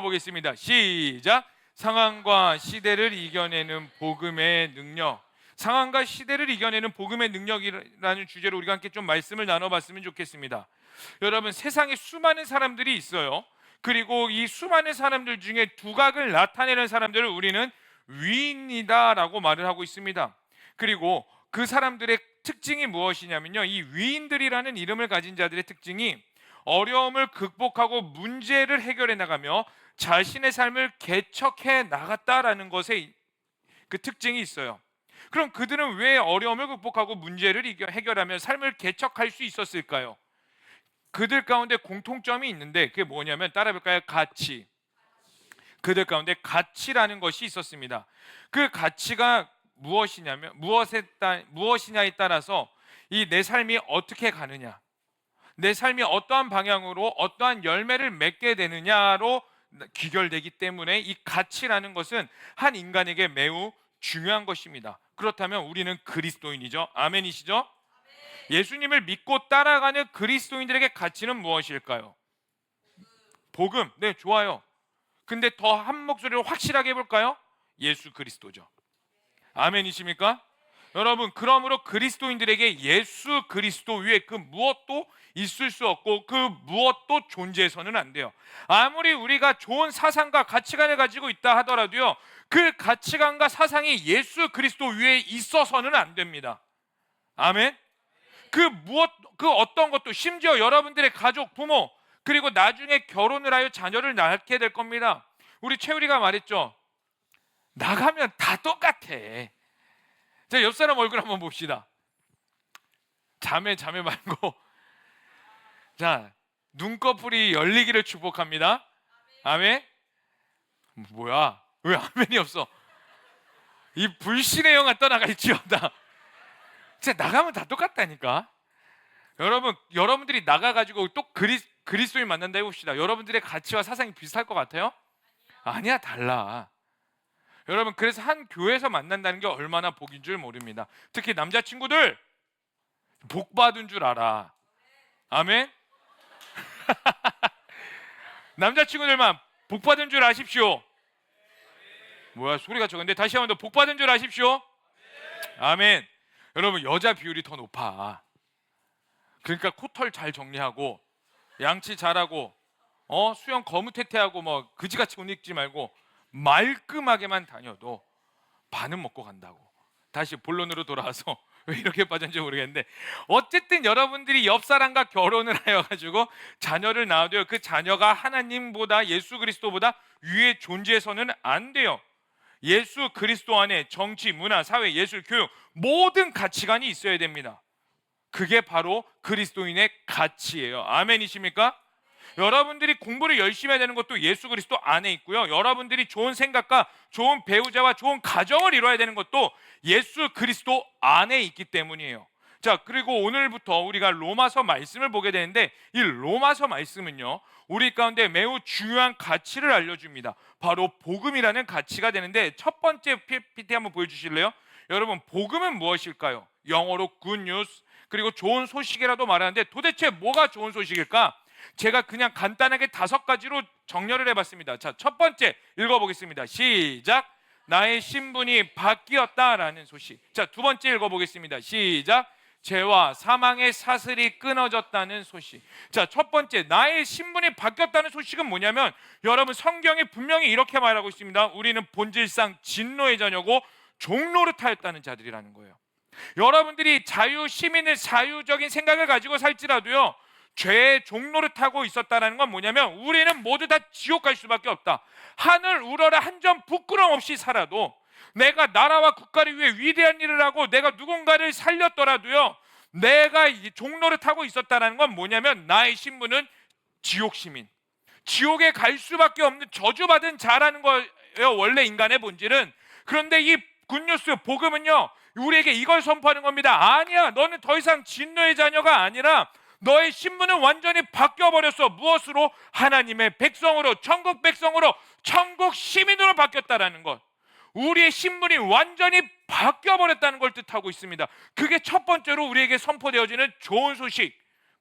보겠습니다. 시작. 상황과 시대를 이겨내는 복음의 능력. 상황과 시대를 이겨내는 복음의 능력이라는 주제로 우리가 함께 좀 말씀을 나눠봤으면 좋겠습니다. 여러분, 세상에 수많은 사람들이 있어요. 그리고 이 수많은 사람들 중에 두각을 나타내는 사람들을 우리는 위인이다라고 말을 하고 있습니다. 그리고 그 사람들의 특징이 무엇이냐면요, 이 위인들이라는 이름을 가진 자들의 특징이 어려움을 극복하고 문제를 해결해 나가며 자신의 삶을 개척해 나갔다라는 것에 그 특징이 있어요. 그럼 그들은 왜 어려움을 극복하고 문제를 해결하며 삶을 개척할 수 있었을까요? 그들 가운데 공통점이 있는데 그게 뭐냐면, 따라해볼까요? 가치. 그들 가운데 가치라는 것이 있었습니다. 그 가치가 무엇이냐에 따라서 이 내 삶이 어떻게 가느냐, 내 삶이 어떠한 방향으로 어떠한 열매를 맺게 되느냐로 귀결되기 때문에 이 가치라는 것은 한 인간에게 매우 중요한 것입니다. 그렇다면 우리는 그리스도인이죠. 아멘이시죠? 예수님을 믿고 따라가는 그리스도인들에게 가치는 무엇일까요? 복음. 네, 좋아요. 근데 더 한 목소리로 확실하게 해볼까요? 예수 그리스도죠. 아멘이십니까? 여러분, 그러므로 그리스도인들에게 예수 그리스도 위에 그 무엇도 있을 수 없고 그 무엇도 존재해서는 안 돼요. 아무리 우리가 좋은 사상과 가치관을 가지고 있다 하더라도요, 그 가치관과 사상이 예수 그리스도 위에 있어서는 안 됩니다. 아멘. 그 어떤 것도, 심지어 여러분들의 가족, 부모, 그리고 나중에 결혼을 하여 자녀를 낳게 될 겁니다. 우리 최우리가 말했죠. 나가면 다 똑같아. 자, 옆 사람 얼굴 한번 봅시다. 자매 말고. 자, 눈꺼풀이 열리기를 축복합니다. 아멘. 뭐야? 왜 아멘이 없어? 이 불신의 영아 떠나갈지어다. 진짜 나가면 다 똑같다니까. 여러분들이 나가가지고 또 그리스도인 만난다 해봅시다. 여러분들의 가치와 사상이 비슷할 것 같아요? 아니야, 달라. 여러분, 그래서 한 교회에서 만난다는 게 얼마나 복인 줄 모릅니다. 특히 남자친구들 복 받은 줄 알아. 아멘. 남자친구들만 복 받은 줄 아십시오. 뭐야, 소리가 적은데 다시 한번 더, 복 받은 줄 아십시오. 아멘. 여러분, 여자 비율이 더 높아. 그러니까 코털 잘 정리하고 양치 잘하고 수영 거무태태하고 뭐 그지같이 옷 입지 말고 말끔하게만 다녀도 반은 먹고 간다고. 다시 본론으로 돌아와서 왜 이렇게 빠졌는지 모르겠는데, 어쨌든 여러분들이 옆 사람과 결혼을 하여가지고 자녀를 낳아도요, 그 자녀가 하나님보다, 예수 그리스도보다 위에 존재해서는 안 돼요. 예수 그리스도 안에 정치, 문화, 사회, 예술, 교육, 모든 가치관이 있어야 됩니다. 그게 바로 그리스도인의 가치예요. 아멘이십니까? 여러분들이 공부를 열심히 해야 되는 것도 예수 그리스도 안에 있고요, 여러분들이 좋은 생각과 좋은 배우자와 좋은 가정을 이뤄야 되는 것도 예수 그리스도 안에 있기 때문이에요. 자, 그리고 오늘부터 우리가 로마서 말씀을 보게 되는데, 이 로마서 말씀은요, 우리 가운데 매우 중요한 가치를 알려줍니다. 바로 복음이라는 가치가 되는데, 첫 번째 PPT 한번 보여주실래요? 여러분, 복음은 무엇일까요? 영어로 good news, 그리고 좋은 소식이라도 말하는데 도대체 뭐가 좋은 소식일까? 제가 그냥 간단하게 5가지로 정렬을 해봤습니다. 자, 첫 번째 읽어보겠습니다. 시작. 나의 신분이 바뀌었다라는 소식. 자, 두 번째 읽어보겠습니다. 시작. 죄와 사망의 사슬이 끊어졌다는 소식. 자, 첫 번째, 나의 신분이 바뀌었다는 소식은 뭐냐면, 여러분, 성경이 분명히 이렇게 말하고 있습니다. 우리는 본질상 진노의 자녀고 종노릇하였다는 자들이라는 거예요. 여러분들이 시민의 자유적인 생각을 가지고 살지라도요, 죄의 종노릇하고 있었다는 건 뭐냐면, 우리는 모두 다 지옥 갈 수밖에 없다. 하늘 우러러 한 점 부끄럼 없이 살아도, 내가 나라와 국가를 위해 위대한 일을 하고 내가 누군가를 살렸더라도요, 내가 종노릇하고 있었다는 건 뭐냐면, 나의 신분은 지옥 시민, 지옥에 갈 수밖에 없는 저주받은 자라는 거예요, 원래 인간의 본질은. 그런데 이 굿뉴스, 복음은요, 우리에게 이걸 선포하는 겁니다. 아니야, 너는 더 이상 진노의 자녀가 아니라 너의 신분은 완전히 바뀌어버렸어. 무엇으로? 하나님의 백성으로, 천국 백성으로, 천국 시민으로 바뀌었다라는 것. 우리의 신분이 완전히 바뀌어버렸다는 걸 뜻하고 있습니다. 그게 첫 번째로 우리에게 선포되어지는 좋은 소식,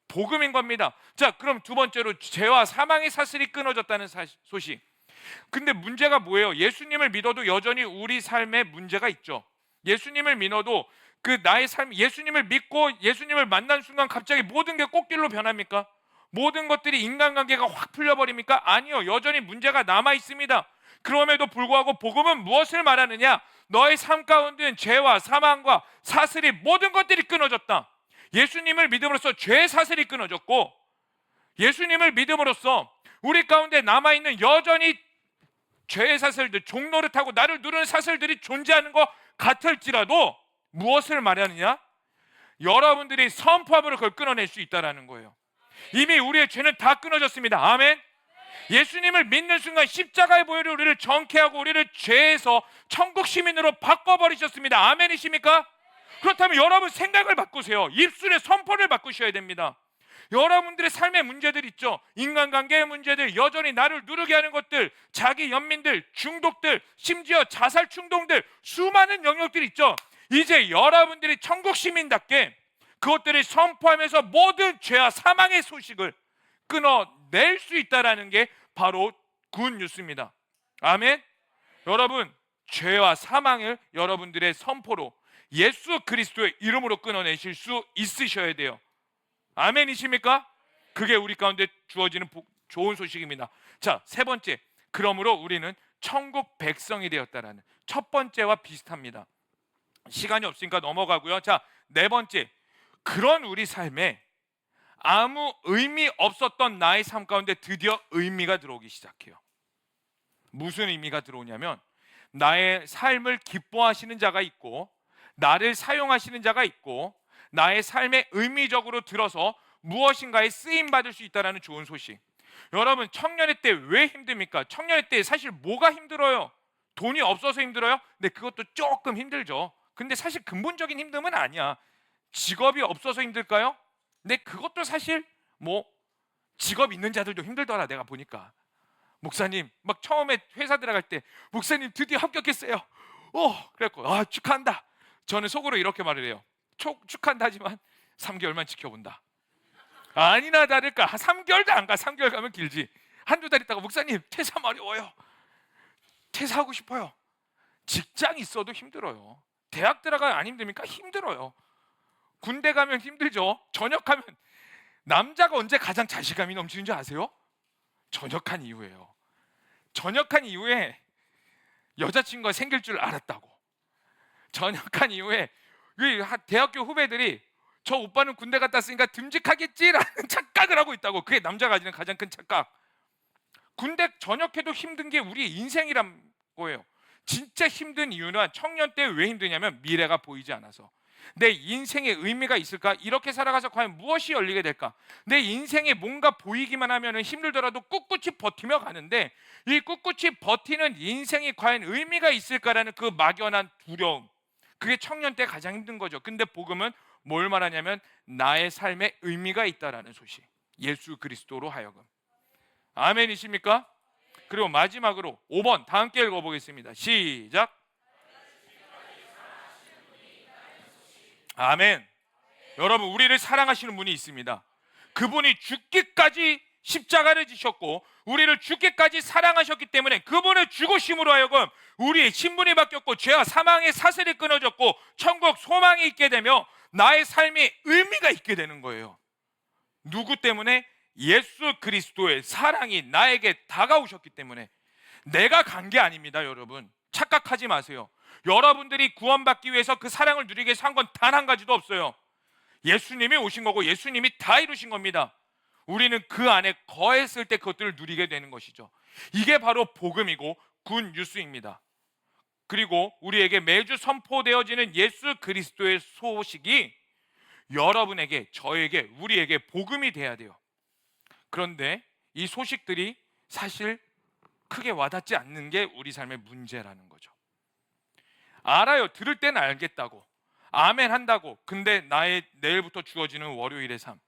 복음인 겁니다. 자, 그럼 두 번째로 죄와 사망의 사슬이 끊어졌다는 소식. 근데 문제가 뭐예요? 예수님을 믿어도 여전히 우리 삶에 문제가 있죠. 예수님을 믿어도 그 나의 삶, 예수님을 믿고 예수님을 만난 순간 갑자기 모든 게 꽃길로 변합니까? 모든 것들이 인간관계가 확 풀려버립니까? 아니요. 여전히 문제가 남아 있습니다. 그럼에도 불구하고 복음은 무엇을 말하느냐? 너의 삶 가운데는 죄와 사망과 사슬이 모든 것들이 끊어졌다. 예수님을 믿음으로써 죄의 사슬이 끊어졌고, 예수님을 믿음으로써 우리 가운데 남아있는 여전히 죄의 사슬들, 종노릇하고 나를 누르는 사슬들이 존재하는 것 같을지라도 무엇을 말하느냐? 여러분들이 선포함으로 그걸 끊어낼 수 있다는 거예요. 이미 우리의 죄는 다 끊어졌습니다. 아멘. 예수님을 믿는 순간 십자가의 보혈이 우리를 정케하고 우리를 죄에서 천국 시민으로 바꿔버리셨습니다. 아멘이십니까? 그렇다면 여러분 생각을 바꾸세요. 입술의 선포를 바꾸셔야 됩니다. 여러분들의 삶의 문제들 있죠. 인간관계의 문제들, 여전히 나를 누르게 하는 것들, 자기 연민들, 중독들, 심지어 자살 충동들, 수많은 영역들이 있죠. 이제 여러분들이 천국 시민답게 그것들을 선포하면서 모든 죄와 사망의 소식을 끊어낼 수 있다는 게 바로 굿 뉴스입니다. 아멘. 여러분, 죄와 사망을 여러분들의 선포로 예수 그리스도의 이름으로 끊어내실 수 있으셔야 돼요. 아멘이십니까? 그게 우리 가운데 주어지는 좋은 소식입니다. 자, 세 번째, 그러므로 우리는 천국 백성이 되었다라는 첫 번째와 비슷합니다. 시간이 없으니까 넘어가고요. 자, 네 번째, 그런 우리 삶에 아무 의미 없었던 나의 삶 가운데 드디어 의미가 들어오기 시작해요. 무슨 의미가 들어오냐면, 나의 삶을 기뻐하시는 자가 있고, 나를 사용하시는 자가 있고, 나의 삶에 의미적으로 들어서 무엇인가에 쓰임받을 수 있다는 좋은 소식. 여러분, 청년의 때 왜 힘듭니까? 청년의 때 사실 뭐가 힘들어요? 돈이 없어서 힘들어요? 근데 그것도 조금 힘들죠. 근데 사실 근본적인 힘듦은 아니야. 직업이 없어서 힘들까요? 근데 그것도 사실 뭐 직업 있는 자들도 힘들더라. 내가 보니까 목사님 막 처음에 회사 들어갈 때 목사님 드디어 합격했어요. 그래갖고 축하한다. 저는 속으로 이렇게 말을 해요. 축하한다 하지만 3개월만 지켜본다. 아니나 다를까 3개월도 안 가. 3개월 가면 길지. 한두 달 있다가 목사님 퇴사하면 어려워요. 퇴사하고 싶어요. 직장 있어도 힘들어요. 대학 들어가면 안 힘듭니까? 힘들어요. 군대 가면 힘들죠. 전역하면, 남자가 언제 가장 자신감이 넘치는 줄 아세요? 전역한 이후에요. 전역한 이후에 여자친구가 생길 줄 알았다고. 전역한 이후에 대학교 후배들이 저 오빠는 군대 갔다 왔으니까 듬직하겠지라는 착각을 하고 있다고. 그게 남자가 가지는 가장 큰 착각. 군대 전역해도 힘든 게 우리의 인생이란 거예요. 진짜 힘든 이유는 청년 때 왜 힘드냐면 미래가 보이지 않아서. 내 인생에 의미가 있을까? 이렇게 살아가서 과연 무엇이 열리게 될까? 내 인생에 뭔가 보이기만 하면 힘들더라도 꿋꿋이 버티며 가는데, 이 꿋꿋이 버티는 인생이 과연 의미가 있을까라는 그 막연한 두려움, 그게 청년 때 가장 힘든 거죠. 근데 복음은 뭘 말하냐면 나의 삶에 의미가 있다라는 소식. 예수 그리스도로 하여금. 아멘이십니까? 그리고 마지막으로 5번 다 함께 읽어보겠습니다. 시작. 아멘. 여러분, 우리를 사랑하시는 분이 있습니다. 그분이 죽기까지 십자가를 지셨고 우리를 죽기까지 사랑하셨기 때문에 그분의 죽으심으로 하여금 우리의 신분이 바뀌었고 죄와 사망의 사슬이 끊어졌고 천국 소망이 있게 되며 나의 삶이 의미가 있게 되는 거예요. 누구 때문에? 예수 그리스도의 사랑이 나에게 다가오셨기 때문에. 내가 간 게 아닙니다. 여러분, 착각하지 마세요. 여러분들이 구원받기 위해서 그 사랑을 누리기 위해서 한 건 단 한 가지도 없어요. 예수님이 오신 거고 예수님이 다 이루신 겁니다. 우리는 그 안에 거했을 때 그것들을 누리게 되는 것이죠. 이게 바로 복음이고 굿 뉴스입니다. 그리고 우리에게 매주 선포되어지는 예수 그리스도의 소식이 여러분에게, 저에게, 우리에게 복음이 돼야 돼요. 그런데 이 소식들이 사실 크게 와닿지 않는 게 우리 삶의 문제라는 거죠. 알아요. 들을 때는 알겠다고, 아멘 한다고. 근데 나의 내일부터 주어지는 월요일의 삶,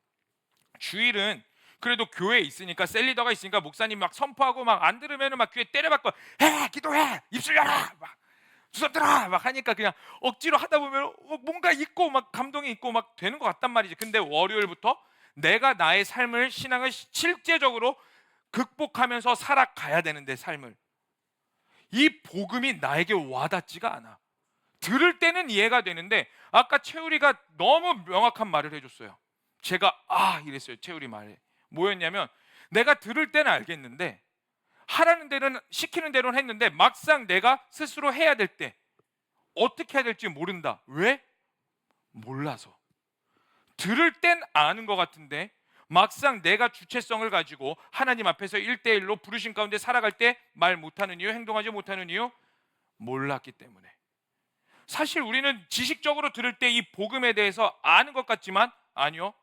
주일은 그래도 교회에 있으니까, 셀리더가 있으니까 목사님 막 선포하고 막 안 들으면 막 귀에 때려박고 해, 기도해, 입술 열어, 막 주선 들어 막 하니까 그냥 억지로 하다 보면 뭔가 있고 막 감동이 있고 막 되는 것 같단 말이지. 근데 월요일부터 내가 나의 삶을, 신앙을 실제적으로 극복하면서 살아가야 되는데, 삶을 이 복음이 나에게 와닿지가 않아. 들을 때는 이해가 되는데 아까 채우리가 너무 명확한 말을 해줬어요. 제가 이랬어요. 채우리 말에 뭐였냐면, 내가 들을 때는 알겠는데 하라는 대로는, 시키는 대로는 했는데 막상 내가 스스로 해야 될 때 어떻게 해야 될지 모른다. 왜? 몰라서. 들을 땐 아는 것 같은데 막상 내가 주체성을 가지고 하나님 앞에서 1대1로 부르신 가운데 살아갈 때 말 못하는 이유, 행동하지 못하는 이유, 몰랐기 때문에. 사실 우리는 지식적으로 들을 때 이 복음에 대해서 아는 것 같지만 아니요.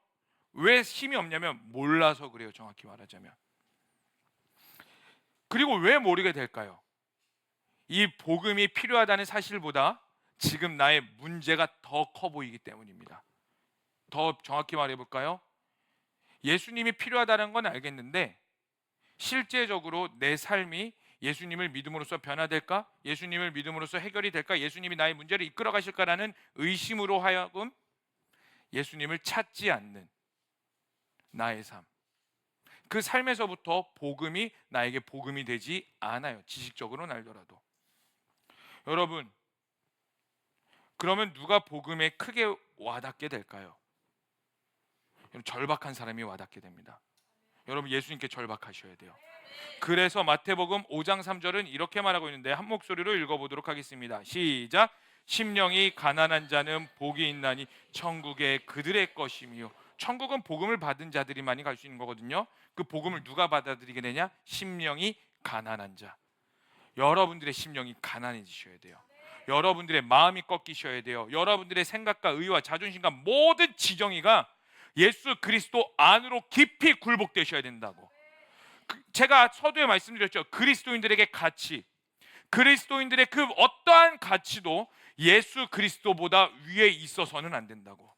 왜 힘이 없냐면 몰라서 그래요. 정확히 말하자면. 그리고 왜 모르게 될까요? 이 복음이 필요하다는 사실보다 지금 나의 문제가 더 커 보이기 때문입니다. 더 정확히 말해볼까요? 예수님이 필요하다는 건 알겠는데 실제적으로 내 삶이 예수님을 믿음으로써 변화될까? 예수님을 믿음으로써 해결이 될까? 예수님이 나의 문제를 이끌어 가실까라는 의심으로 하여금 예수님을 찾지 않는 나의 삶, 그 삶에서부터 복음이 나에게 복음이 되지 않아요. 지식적으로는 알더라도. 여러분, 그러면 누가 복음에 크게 와닿게 될까요? 절박한 사람이 와닿게 됩니다. 여러분, 예수님께 절박하셔야 돼요. 그래서 마태복음 5장 3절은 이렇게 말하고 있는데 한 목소리로 읽어보도록 하겠습니다. 시작. 심령이 가난한 자는 복이 있나니 천국에 그들의 것이며. 천국은 복음을 받은 자들이만이 갈 수 있는 거거든요. 그 복음을 누가 받아들이게 되냐? 심령이 가난한 자. 여러분들의 심령이 가난해지셔야 돼요. 여러분들의 마음이 꺾이셔야 돼요. 여러분들의 생각과 의와 자존심과 모든 지정의가 예수 그리스도 안으로 깊이 굴복되셔야 된다고. 제가 서두에 말씀드렸죠. 그리스도인들에게 가치, 그리스도인들의 그 어떠한 가치도 예수 그리스도보다 위에 있어서는 안 된다고.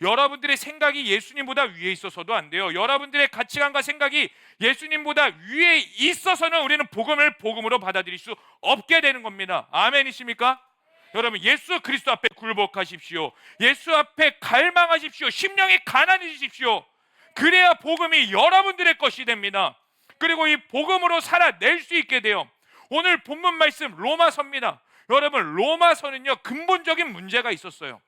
여러분들의 생각이 예수님보다 위에 있어서도 안 돼요. 여러분들의 가치관과 생각이 예수님보다 위에 있어서는 우리는 복음을 복음으로 받아들일 수 없게 되는 겁니다. 아멘이십니까? 여러분, 예수 그리스도 앞에 굴복하십시오. 예수 앞에 갈망하십시오. 심령이 가난해지십시오. 그래야 복음이 여러분들의 것이 됩니다. 그리고 이 복음으로 살아낼 수 있게 돼요. 오늘 본문 말씀 로마서입니다. 여러분, 로마서는요 근본적인 문제가 있었어요.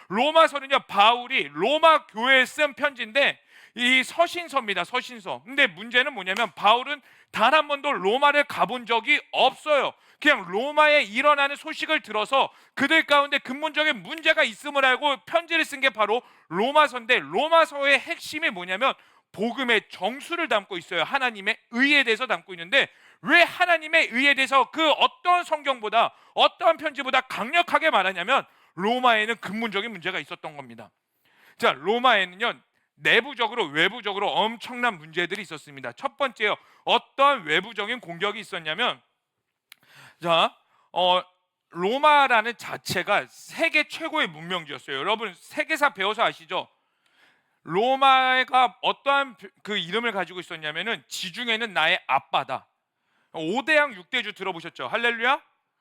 로마서는요 바울이 로마 교회에 쓴 편지인데 이 서신서입니다. 서신서. 근데 문제는 뭐냐면 바울은 단 한 번도 로마를 가본 적이 없어요. 그냥 로마에 일어나는 소식을 들어서 그들 가운데 근본적인 문제가 있음을 알고 편지를 쓴 게 바로 로마서인데, 로마서의 핵심이 뭐냐면 복음의 정수를 담고 있어요. 하나님의 의에 대해서 담고 있는데, 왜 하나님의 의에 대해서 그 어떤 성경보다 어떠한 편지보다 강력하게 말하냐면 로마에는 근본적인 문제가 있었던 겁니다. 자, 로마에는요 내부적으로 외부적으로 엄청난 문제들이 있었습니다. 첫 번째요, 어떠한 외부적인 공격이 있었냐면, 자, 로마라는 자체가 세계 최고의 문명지였어요. 여러분 세계사 배워서 아시죠? 로마가 어떠한 그 이름을 가지고 있었냐면은 지중해는 나의 아빠다. 5대양 6대주 들어보셨죠? 할렐루야.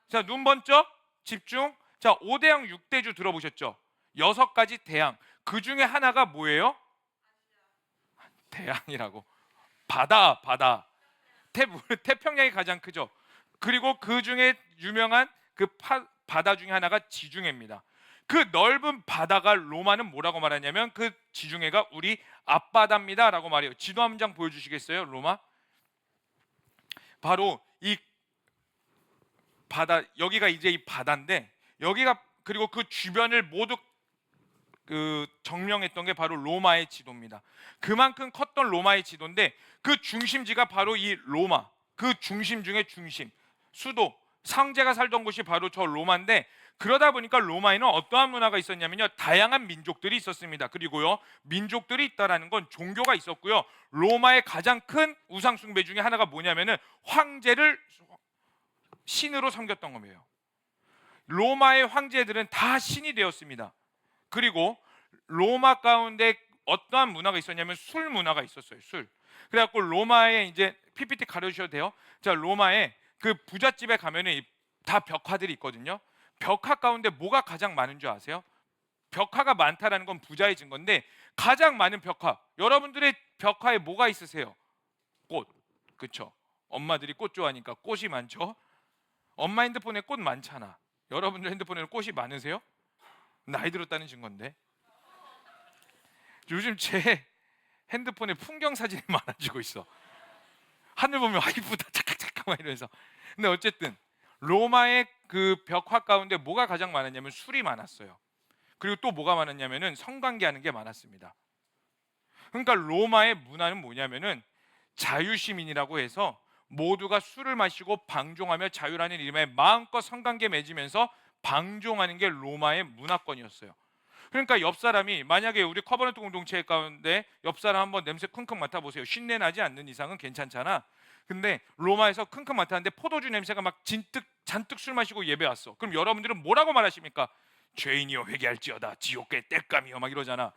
자, 눈 번쩍 집중. 자, 5대양 6대주 들어보셨죠? 6가지 대양. 그 중에 하나가 뭐예요? 대양이라고. 바다. 태평양이 가장 크죠. 그리고 그 중에 유명한 그 바다 중에 하나가 지중해입니다. 그 넓은 바다가 로마는 뭐라고 말하냐면 그 지중해가 우리 앞바다입니다 라고 말해요. 지도 한 장 보여주시겠어요? 로마. 바로 이 바다, 여기가 이제 이 바다인데, 여기가 그리고 그 주변을 모두 그 정령했던 게 바로 로마의 지도입니다. 그만큼 컸던 로마의 지도인데 그 중심지가 바로 이 로마, 그 중심 중에 중심, 수도, 상제가 살던 곳이 바로 저 로마인데, 그러다 보니까 로마에는 어떠한 문화가 있었냐면요 다양한 민족들이 있었습니다. 그리고요 민족들이 있다라는 건 종교가 있었고요, 로마의 가장 큰 우상 숭배 중에 하나가 뭐냐면은 황제를 신으로 섬겼던 거예요. 로마의 황제들은 다 신이 되었습니다. 그리고 로마 가운데 어떠한 문화가 있었냐면 술 문화가 있었어요. 술. 그래갖고 로마에 이제 PPT 가려주셔도 돼요. 자, 로마에 그 부잣집에 가면은 다 벽화들이 있거든요. 벽화 가운데 뭐가 가장 많은 줄 아세요? 벽화가 많다라는 건 부자의 증거인데 가장 많은 벽화, 여러분들의 벽화에 뭐가 있으세요? 꽃. 그렇죠? 엄마들이 꽃 좋아하니까 꽃이 많죠. 엄마 핸드폰에 꽃 많잖아. 여러분들 핸드폰에는 꽃이 많으세요? 나이 들었다는 증거인데. 요즘 제 핸드폰에 풍경 사진이 많아지고 있어. 하늘 보면 아 이쁘다 착각착각 막 이러면서. 근데 어쨌든 로마의 그 벽화 가운데 뭐가 가장 많았냐면 술이 많았어요. 그리고 또 뭐가 많았냐면은 성관계하는 게 많았습니다. 그러니까 로마의 문화는 뭐냐면은 자유시민이라고 해서 모두가 술을 마시고 방종하며 자유라는 이름에 마음껏 성관계 맺으면서 방종하는 게 로마의 문화권이었어요. 그러니까 옆 사람이 만약에 우리 커버넌트 공동체 가운데 옆 사람 한번 냄새 킁킁 맡아보세요. 쉰내 나지 않는 이상은 괜찮잖아. 근데 로마에서 킁킁 맡았는데 포도주 냄새가 막 잔뜩 술 마시고 예배 왔어. 그럼 여러분들은 뭐라고 말하십니까? 죄인이여 회개할지어다 지옥계 땔감이여 막 이러잖아.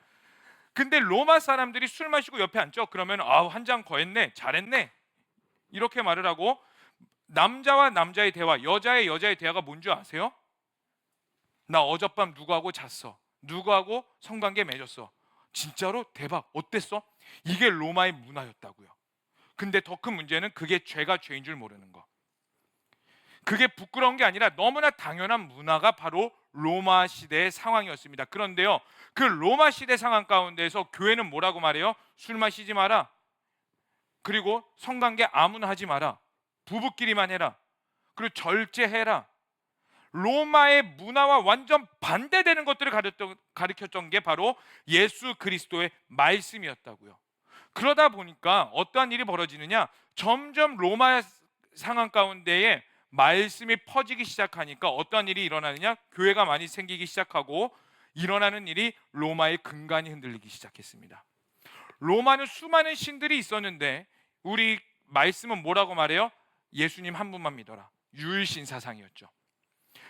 근데 로마 사람들이 술 마시고 옆에 앉죠. 그러면 아우 한 잔 거했네 잘했네 이렇게 말을 하고, 남자와 남자의 대화, 여자의 대화가 뭔지 아세요? 나 어젯밤 누구하고 잤어. 누구하고 성관계 맺었어. 진짜로? 대박. 어땠어? 이게 로마의 문화였다고요. 근데 더 큰 문제는 그게 죄가 죄인 줄 모르는 거. 그게 부끄러운 게 아니라 너무나 당연한 문화가 바로 로마 시대의 상황이었습니다. 그런데요, 그 로마 시대 상황 가운데서 교회는 뭐라고 말해요? 술 마시지 마라. 그리고 성관계 아무나 하지 마라. 부부끼리만 해라. 그리고 절제해라. 로마의 문화와 완전 반대되는 것들을 가르쳤던 게 바로 예수 그리스도의 말씀이었다고요. 그러다 보니까 어떠한 일이 벌어지느냐, 점점 로마 상황 가운데에 말씀이 퍼지기 시작하니까 어떠한 일이 일어나느냐, 교회가 많이 생기기 시작하고 일어나는 일이 로마의 근간이 흔들리기 시작했습니다. 로마는 수많은 신들이 있었는데 우리 말씀은 뭐라고 말해요? 예수님 한 분만 믿어라. 유일신 사상이었죠.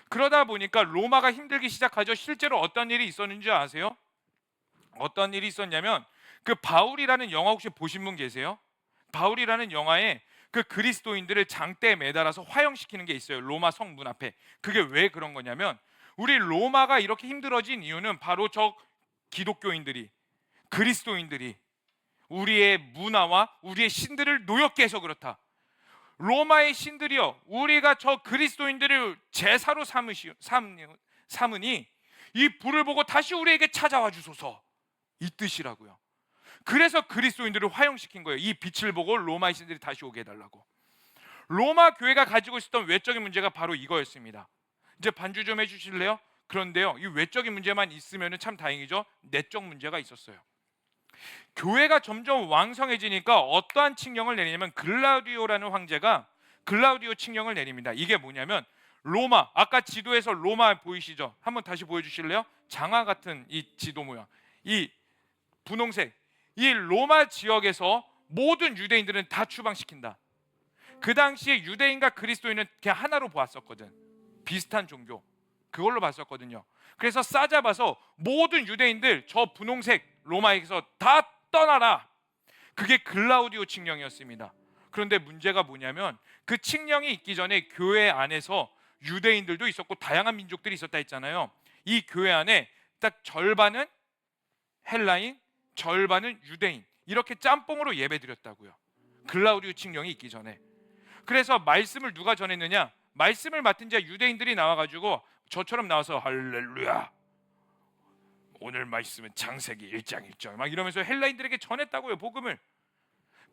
그러다 보니까 로마가 힘들기 시작하죠. 실제로 어떤 일이 있었는지 아세요? 어떤 일이 있었냐면, 그 바울이라는 영화 혹시 보신 분 계세요? 바울이라는 영화에 그 그리스도인들을 장대에 매달아서 화형시키는 게 있어요. 로마 성문 앞에. 그게 왜 그런 거냐면, 우리 로마가 이렇게 힘들어진 이유는 바로 저 기독교인들이, 그리스도인들이 우리의 문화와 우리의 신들을 노엽게 해서 그렇다. 로마의 신들이여, 우리가 저 그리스도인들을 제사로 삼으니 이 불을 보고 다시 우리에게 찾아와 주소서, 이 뜻이라고요. 그래서 그리스도인들을 화형시킨 거예요. 이 빛을 보고 로마의 신들이 다시 오게 해달라고. 로마 교회가 가지고 있었던 외적인 문제가 바로 이거였습니다. 이제 반주 좀 해주실래요? 그런데요, 이 외적인 문제만 있으면 참 다행이죠. 내적 문제가 있었어요. 교회가 점점 왕성해지니까 어떠한 칙령을 내리냐면, 글라우디오라는 황제가 글라우디오 칙령을 내립니다. 이게 뭐냐면, 로마, 아까 지도에서 로마 보이시죠? 한번 다시 보여주실래요? 장화 같은 이 지도 모양, 이 분홍색, 이 로마 지역에서 모든 유대인들은 다 추방시킨다. 그 당시에 유대인과 그리스도인은 그냥 하나로 보았었거든. 비슷한 종교, 그걸로 봤었거든요. 그래서 싸잡아서 모든 유대인들 저 분홍색 로마에서 다 떠나라. 그게 글라우디오 칙령이었습니다. 그런데 문제가 뭐냐면, 그 칙령이 있기 전에 교회 안에서 유대인들도 있었고 다양한 민족들이 있었다 했잖아요. 이 교회 안에 딱 절반은 헬라인, 절반은 유대인, 이렇게 짬뽕으로 예배드렸다고요. 글라우디오 칙령이 있기 전에. 그래서 말씀을 누가 전했느냐, 말씀을 맡은 자 유대인들이 나와가지고 저처럼 나와서 할렐루야, 오늘 말씀은 창세기 1장 1절 막 이러면서 헬라인들에게 전했다고요. 복음을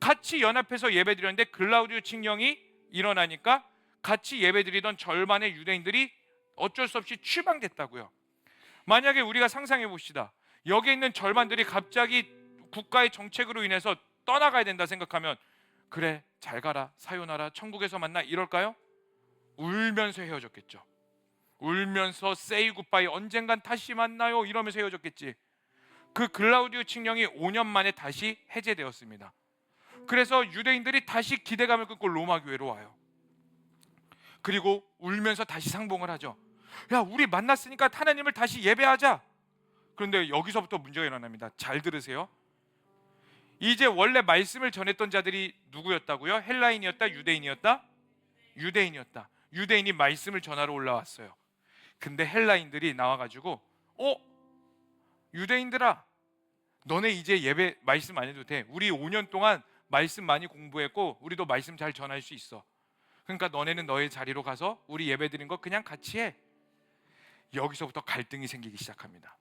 같이 연합해서 예배드렸는데, 글라우디오 칙령이 일어나니까 같이 예배드리던 절반의 유대인들이 어쩔 수 없이 추방됐다고요. 만약에 우리가 상상해 봅시다. 여기 있는 절반들이 갑자기 국가의 정책으로 인해서 떠나가야 된다 생각하면, 그래 잘 가라 사요나라 천국에서 만나 이럴까요? 울면서 헤어졌겠죠. 울면서 say goodbye, 언젠간 다시 만나요 이러면서 헤어졌겠지. 그 글라우디오 칙령이 5년 만에 다시 해제되었습니다. 그래서 유대인들이 다시 기대감을 끊고 로마 교회로 와요. 그리고 울면서 다시 상봉을 하죠. 야, 우리 만났으니까 하나님을 다시 예배하자. 그런데 여기서부터 문제가 일어납니다. 잘 들으세요. 이제 원래 말씀을 전했던 자들이 누구였다고요? 헬라인이었다? 유대인이었다? 유대인이었다. 유대인이 말씀을 전하러 올라왔어요. 근데 헬라인들이 나와가지고 유대인들아, 너네 이제 예배 말씀 안 해도 돼. 우리 5년 동안 말씀 많이 공부했고 우리도 말씀 잘 전할 수 있어. 그러니까 너네는 너의 자리로 가서 우리 예배 드린 거 그냥 같이 해. 여기서부터 갈등이 생기기 시작합니다.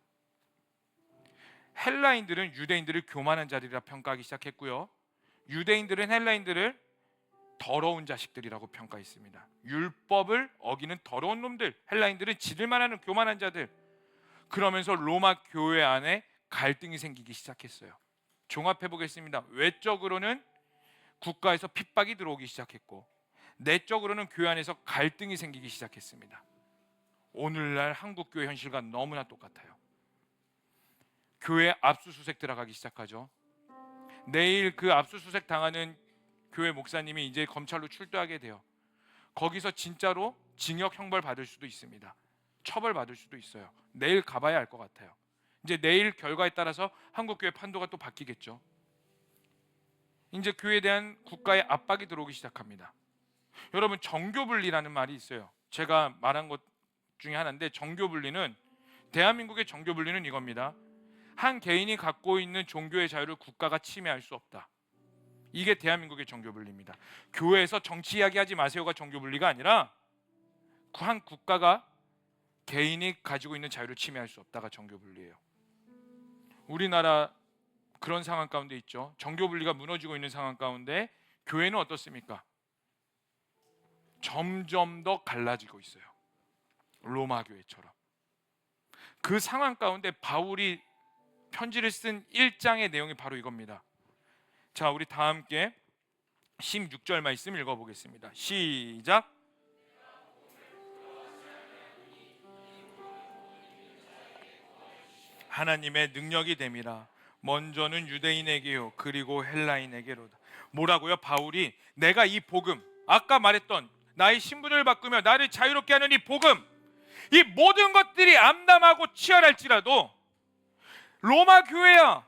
헬라인들은 유대인들을 교만한 자들이라 평가하기 시작했고요, 유대인들은 헬라인들을 더러운 자식들이라고 평가했습니다. 율법을 어기는 더러운 놈들, 헬라인들은 지들만 하는 교만한 자들. 그러면서 로마 교회 안에 갈등이 생기기 시작했어요. 종합해 보겠습니다. 외적으로는 국가에서 핍박이 들어오기 시작했고, 내적으로는 교회 안에서 갈등이 생기기 시작했습니다. 오늘날 한국교회 현실과 너무나 똑같아요. 교회 압수수색 들어가기 시작하죠. 내일 그 압수수색 당하는 교회 목사님이 이제 검찰로 출두하게 돼요. 거기서 진짜로 징역 형벌 받을 수도 있습니다. 처벌 받을 수도 있어요. 내일 가봐야 알 것 같아요. 이제 내일 결과에 따라서 한국교회 판도가 또 바뀌겠죠. 이제 교회에 대한 국가의 압박이 들어오기 시작합니다. 여러분, 정교분리라는 말이 있어요. 제가 말한 것 중에 하나인데, 정교분리는, 대한민국의 정교분리는 이겁니다. 한 개인이 갖고 있는 종교의 자유를 국가가 침해할 수 없다. 이게 대한민국의 정교분리입니다. 교회에서 정치 이야기하지 마세요가 정교분리가 아니라 한 국가가 개인이 가지고 있는 자유를 침해할 수 없다가 정교분리예요. 우리나라 그런 상황 가운데 있죠. 정교분리가 무너지고 있는 상황 가운데 교회는 어떻습니까? 점점 더 갈라지고 있어요. 로마 교회처럼. 그 상황 가운데 바울이 편지를 쓴 1장의 내용이 바로 이겁니다. 자, 우리 다 함께 16절 말씀 읽어보겠습니다. 시작. 하나님의 능력이 됨이라. 먼저는 유대인에게요 그리고 헬라인에게로다. 뭐라고요? 바울이 내가 이 복음, 아까 말했던 나의 신분을 바꾸며 나를 자유롭게 하는 이 복음, 이 모든 것들이 암담하고 치열할지라도 로마 교회야,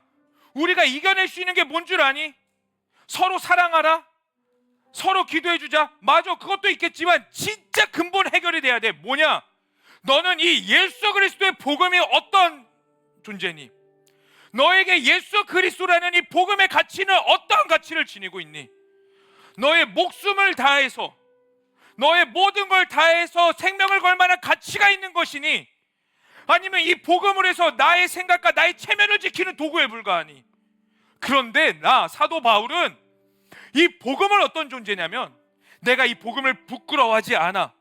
우리가 이겨낼 수 있는 게 뭔 줄 아니? 서로 사랑하라, 서로 기도해주자. 맞아, 그것도 있겠지만 진짜 근본 해결이 돼야 돼. 뭐냐? 너는 이 예수 그리스도의 복음이 어떤 존재니? 너에게 예수 그리스도라는 이 복음의 가치는 어떤 가치를 지니고 있니? 너의 목숨을 다해서, 너의 모든 걸 다해서 생명을 걸 만한 가치가 있는 것이니? 아니면 이 복음을 해서 나의 생각과 나의 체면을 지키는 도구에 불과하니? 그런데 나 사도 바울은 이 복음을 어떤 존재냐면, 내가 이 복음을 부끄러워하지 않아.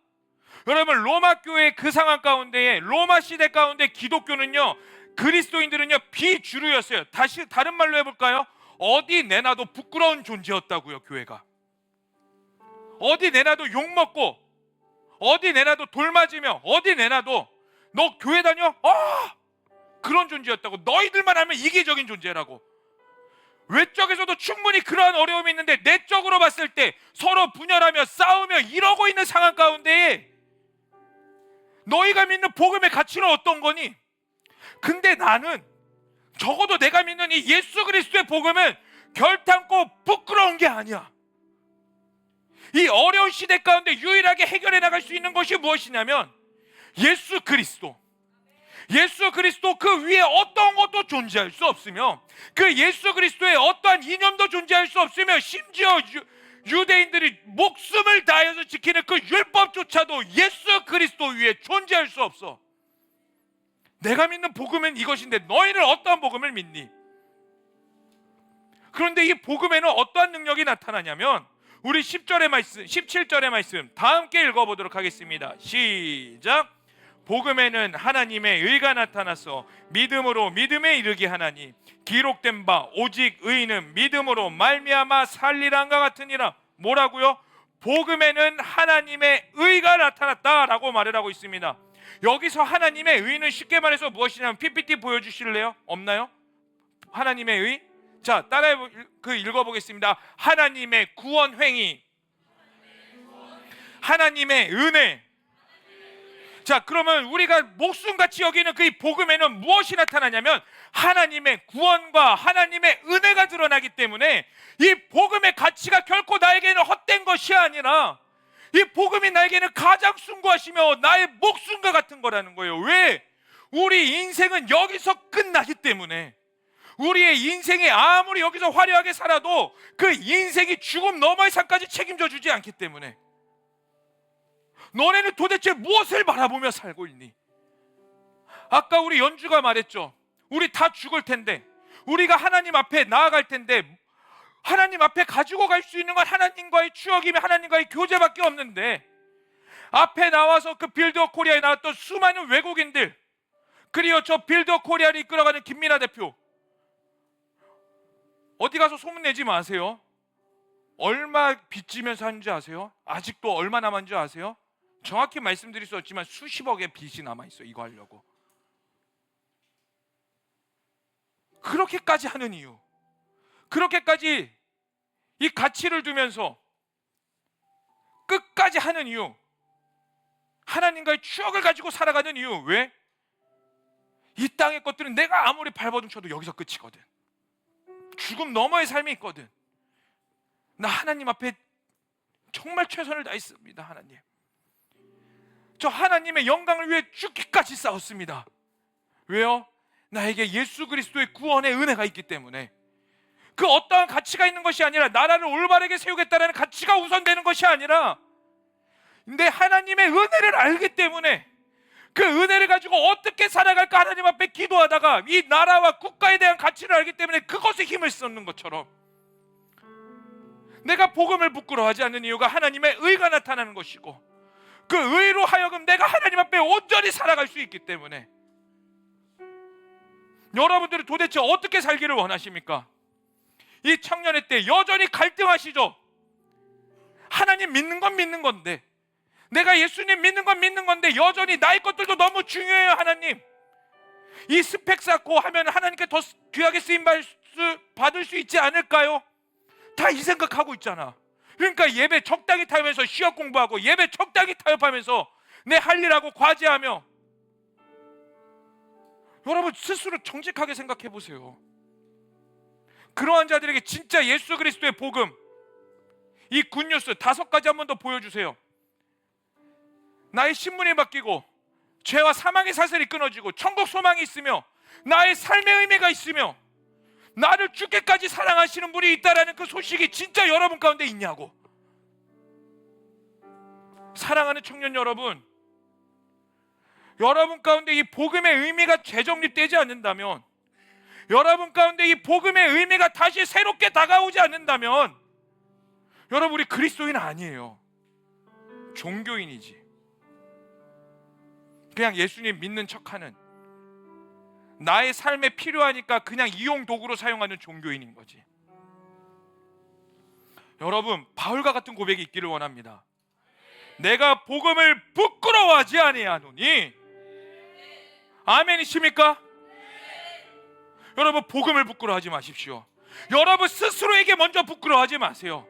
여러분, 로마 교회의 그 상황 가운데에, 로마 시대 가운데 기독교는요, 그리스도인들은요 비주류였어요. 다른 말로 해볼까요? 어디 내놔도 부끄러운 존재였다고요. 교회가 어디 내놔도 욕먹고, 어디 내놔도 돌 맞으며, 어디 내놔도 너 교회 다녀? 그런 존재였다고. 너희들만 하면 이기적인 존재라고. 외적에서도 충분히 그러한 어려움이 있는데 내적으로 봤을 때 서로 분열하며 싸우며 이러고 있는 상황 가운데에 너희가 믿는 복음의 가치는 어떤 거니? 근데 나는, 적어도 내가 믿는 이 예수 그리스도의 복음은 결탄코 부끄러운 게 아니야. 이 어려운 시대 가운데 유일하게 해결해 나갈 수 있는 것이 무엇이냐면 예수 그리스도. 예수 그리스도 그 위에 어떤 것도 존재할 수 없으며, 그 예수 그리스도의 어떠한 이념도 존재할 수 없으며, 심지어 유대인들이 목숨을 다해서 지키는 그 율법조차도 예수 그리스도 위에 존재할 수 없어. 내가 믿는 복음은 이것인데 너희는 어떠한 복음을 믿니? 그런데 이 복음에는 어떠한 능력이 나타나냐면, 우리 10절의 말씀, 17절의 말씀 다 함께 읽어보도록 하겠습니다. 시작. 복음에는 하나님의 의가 나타나서 믿음으로 믿음에 이르게 하나니, 기록된 바 오직 의인은 믿음으로 말미암아 살리란가 같으니라. 뭐라고요? 복음에는 하나님의 의가 나타났다라고 말을 하고 있습니다. 여기서 하나님의 의는 쉽게 말해서 무엇이냐면, PPT 보여주실래요? 없나요? 하나님의 의? 자, 따라해 읽어보겠습니다. 하나님의 구원 행위, 하나님의 은혜. 자, 그러면 우리가 목숨같이 여기는 그 복음에는 무엇이 나타나냐면 하나님의 구원과 하나님의 은혜가 드러나기 때문에 이 복음의 가치가 결코 나에게는 헛된 것이 아니라 이 복음이 나에게는 가장 숭고하시며 나의 목숨과 같은 거라는 거예요. 왜? 우리 인생은 여기서 끝나기 때문에. 우리의 인생이 아무리 여기서 화려하게 살아도 그 인생이 죽음 너머의 산까지 책임져 주지 않기 때문에. 너네는 도대체 무엇을 바라보며 살고 있니? 아까 우리 연주가 말했죠. 우리 다 죽을 텐데, 우리가 하나님 앞에 나아갈 텐데, 하나님 앞에 가지고 갈 수 있는 건 하나님과의 추억이며 하나님과의 교제밖에 없는데, 앞에 나와서 그 빌드 업 코리아에 나왔던 수많은 외국인들, 그리고 저 빌드 업 코리아를 이끌어가는 김민아 대표, 어디 가서 소문내지 마세요. 얼마 빚지면서 하는지 아세요? 아직도 얼마 남았는지 아세요? 정확히 말씀드릴 수 없지만 수십억의 빚이 남아있어요. 이거 하려고. 그렇게까지 하는 이유, 그렇게까지 이 가치를 두면서 끝까지 하는 이유, 하나님과의 추억을 가지고 살아가는 이유. 왜? 이 땅의 것들은 내가 아무리 발버둥 쳐도 여기서 끝이거든. 죽음 너머의 삶이 있거든. 나 하나님 앞에 정말 최선을 다했습니다. 하나님, 저 하나님의 영광을 위해 죽기까지 싸웠습니다. 왜요? 나에게 예수 그리스도의 구원의 은혜가 있기 때문에. 그 어떠한 가치가 있는 것이 아니라, 나라를 올바르게 세우겠다는 가치가 우선되는 것이 아니라, 내 하나님의 은혜를 알기 때문에 그 은혜를 가지고 어떻게 살아갈까 하나님 앞에 기도하다가 이 나라와 국가에 대한 가치를 알기 때문에 그것에 힘을 쏟는 것처럼, 내가 복음을 부끄러워하지 않는 이유가 하나님의 의가 나타나는 것이고, 그 의로 하여금 내가 하나님 앞에 온전히 살아갈 수 있기 때문에. 여러분들은 도대체 어떻게 살기를 원하십니까? 이 청년의 때 여전히 갈등하시죠? 하나님 믿는 건 믿는 건데, 내가 예수님 믿는 건 믿는 건데, 여전히 나의 것들도 너무 중요해요. 하나님, 이 스펙 쌓고 하면 하나님께 더 귀하게 쓰임 받을 수 있지 않을까요? 다 이 생각하고 있잖아. 그러니까 예배 적당히 타협하면서 시험 공부하고, 예배 적당히 타협하면서 내 할 일하고 과제하며. 여러분 스스로 정직하게 생각해 보세요. 그러한 자들에게 진짜 예수 그리스도의 복음, 이 굿뉴스 5가지 한 번 더 보여주세요. 나의 신분이 바뀌고, 죄와 사망의 사슬이 끊어지고, 천국 소망이 있으며, 나의 삶의 의미가 있으며, 나를 죽기까지 사랑하시는 분이 있다라는 그 소식이 진짜 여러분 가운데 있냐고. 사랑하는 청년 여러분, 여러분 가운데 이 복음의 의미가 재정립되지 않는다면, 여러분 가운데 이 복음의 의미가 다시 새롭게 다가오지 않는다면, 여러분 우리 그리스도인 아니에요. 종교인이지. 그냥 예수님 믿는 척하는, 나의 삶에 필요하니까 그냥 이용 도구로 사용하는 종교인인 거지. 여러분 바울과 같은 고백이 있기를 원합니다. 내가 복음을 부끄러워하지 아니하노니. 아멘이십니까? 여러분 복음을 부끄러워하지 마십시오. 여러분 스스로에게 먼저 부끄러워하지 마세요.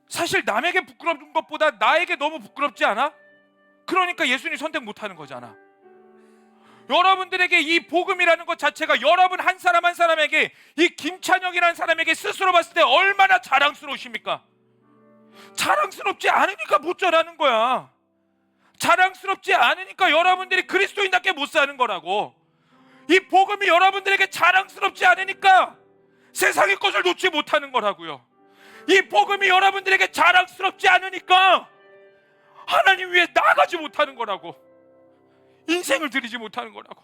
사실 남에게 부끄러운 것보다 나에게 너무 부끄럽지 않아? 그러니까 예수님 선택 못하는 거잖아. 여러분들에게 이 복음이라는 것 자체가 여러분 한 사람 한 사람에게, 이 김찬혁이라는 사람에게 스스로 봤을 때 얼마나 자랑스러우십니까? 자랑스럽지 않으니까 못 전하는 거야. 자랑스럽지 않으니까 여러분들이 그리스도인답게 못 사는 거라고. 이 복음이 여러분들에게 자랑스럽지 않으니까 세상의 것을 놓지 못하는 거라고요. 이 복음이 여러분들에게 자랑스럽지 않으니까 하나님 위에 나가지 못하는 거라고. 인생을 드리지 못하는 거라고.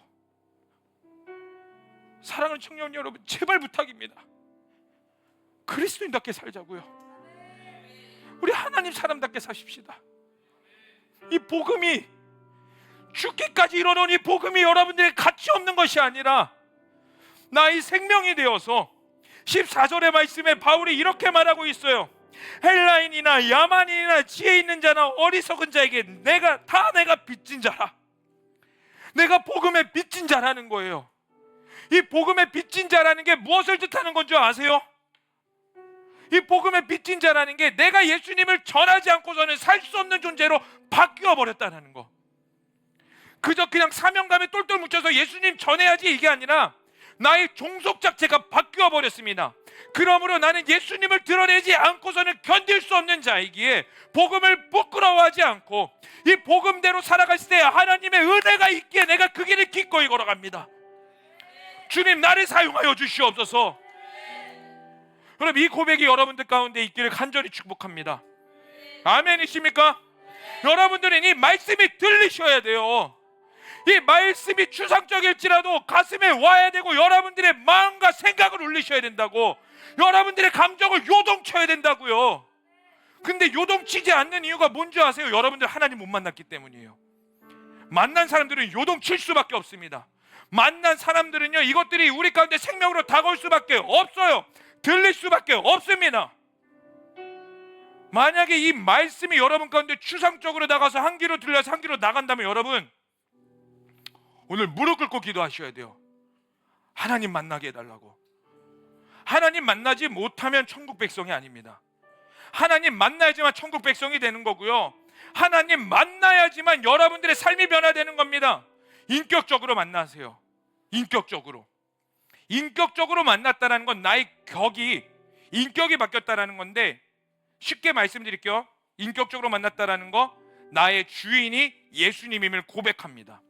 사랑하는 청년 여러분, 제발 부탁입니다. 그리스도인답게 살자고요. 우리 하나님 사람답게 사십시다. 이 복음이, 죽기까지 이뤄놓은 이 복음이 여러분들의 가치 없는 것이 아니라 나의 생명이 되어서, 14절의 말씀에 바울이 이렇게 말하고 있어요. 헬라인이나 야만인이나 지혜 있는 자나 어리석은 자에게 내가 빚진 자라. 내가 복음에 빚진 자라는 거예요. 이 복음에 빚진 자라는 게 무엇을 뜻하는 건 줄 아세요? 이 복음에 빚진 자라는 게 내가 예수님을 전하지 않고서는 살 수 없는 존재로 바뀌어 버렸다는 거. 그저 그냥 사명감에 똘똘 뭉쳐서 예수님 전해야지 이게 아니라 나의 종속 자체가 바뀌어 버렸습니다. 그러므로 나는 예수님을 드러내지 않고서는 견딜 수 없는 자이기에 복음을 부끄러워하지 않고 이 복음대로 살아갔을 때 하나님의 은혜가 있기에 내가 그 길을 기꺼이 걸어갑니다. 주님 나를 사용하여 주시옵소서. 그럼 이 고백이 여러분들 가운데 있기를 간절히 축복합니다. 아멘이십니까? 여러분들은 이 말씀이 들리셔야 돼요. 이 말씀이 추상적일지라도 가슴에 와야 되고 여러분들의 마음과 생각을 울리셔야 된다고. 여러분들의 감정을 요동쳐야 된다고요. 근데 요동치지 않는 이유가 뭔지 아세요? 여러분들 하나님 못 만났기 때문이에요. 만난 사람들은 요동칠 수밖에 없습니다. 만난 사람들은요, 이것들이 우리 가운데 생명으로 다가올 수밖에 없어요. 들릴 수밖에 없습니다. 만약에 이 말씀이 여러분 가운데 추상적으로 나가서 한 귀로 들려서 한 귀로 나간다면 여러분 오늘 무릎 꿇고 기도하셔야 돼요. 하나님 만나게 해달라고. 하나님 만나지 못하면 천국 백성이 아닙니다. 하나님 만나야지만 천국 백성이 되는 거고요. 하나님 만나야지만 여러분들의 삶이 변화되는 겁니다. 인격적으로 만나세요. 인격적으로 만났다는 건 나의 인격이 바뀌었다는 건데, 쉽게 말씀드릴게요. 인격적으로 만났다는 거, 나의 주인이 예수님임을 고백합니다.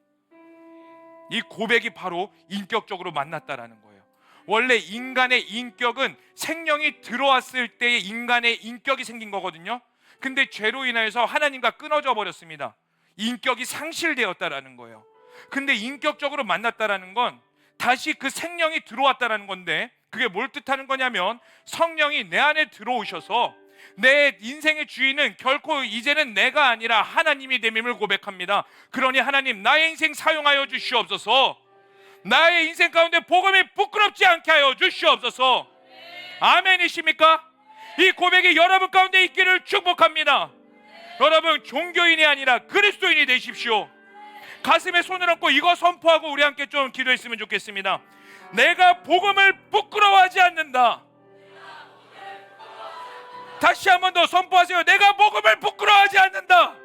이 고백이 바로 인격적으로 만났다라는 거예요. 원래 인간의 인격은 생명이 들어왔을 때의 인간의 인격이 생긴 거거든요. 근데 죄로 인하여서 하나님과 끊어져 버렸습니다. 인격이 상실되었다라는 거예요. 근데 인격적으로 만났다라는 건 다시 그 생명이 들어왔다라는 건데, 그게 뭘 뜻하는 거냐면 성령이 내 안에 들어오셔서 내 인생의 주인은 결코 이제는 내가 아니라 하나님이 됨임을 고백합니다. 그러니 하나님, 나의 인생 사용하여 주시옵소서. 나의 인생 가운데 복음이 부끄럽지 않게 하여 주시옵소서. 아멘이십니까? 이 고백이 여러분 가운데 있기를 축복합니다. 여러분, 종교인이 아니라 그리스도인이 되십시오. 가슴에 손을 얹고 이거 선포하고 우리 함께 좀 기도했으면 좋겠습니다. 내가 복음을 부끄러워하지 않는다. 다시 한 번 더 선포하세요. 내가 복음을 부끄러워하지 않는다.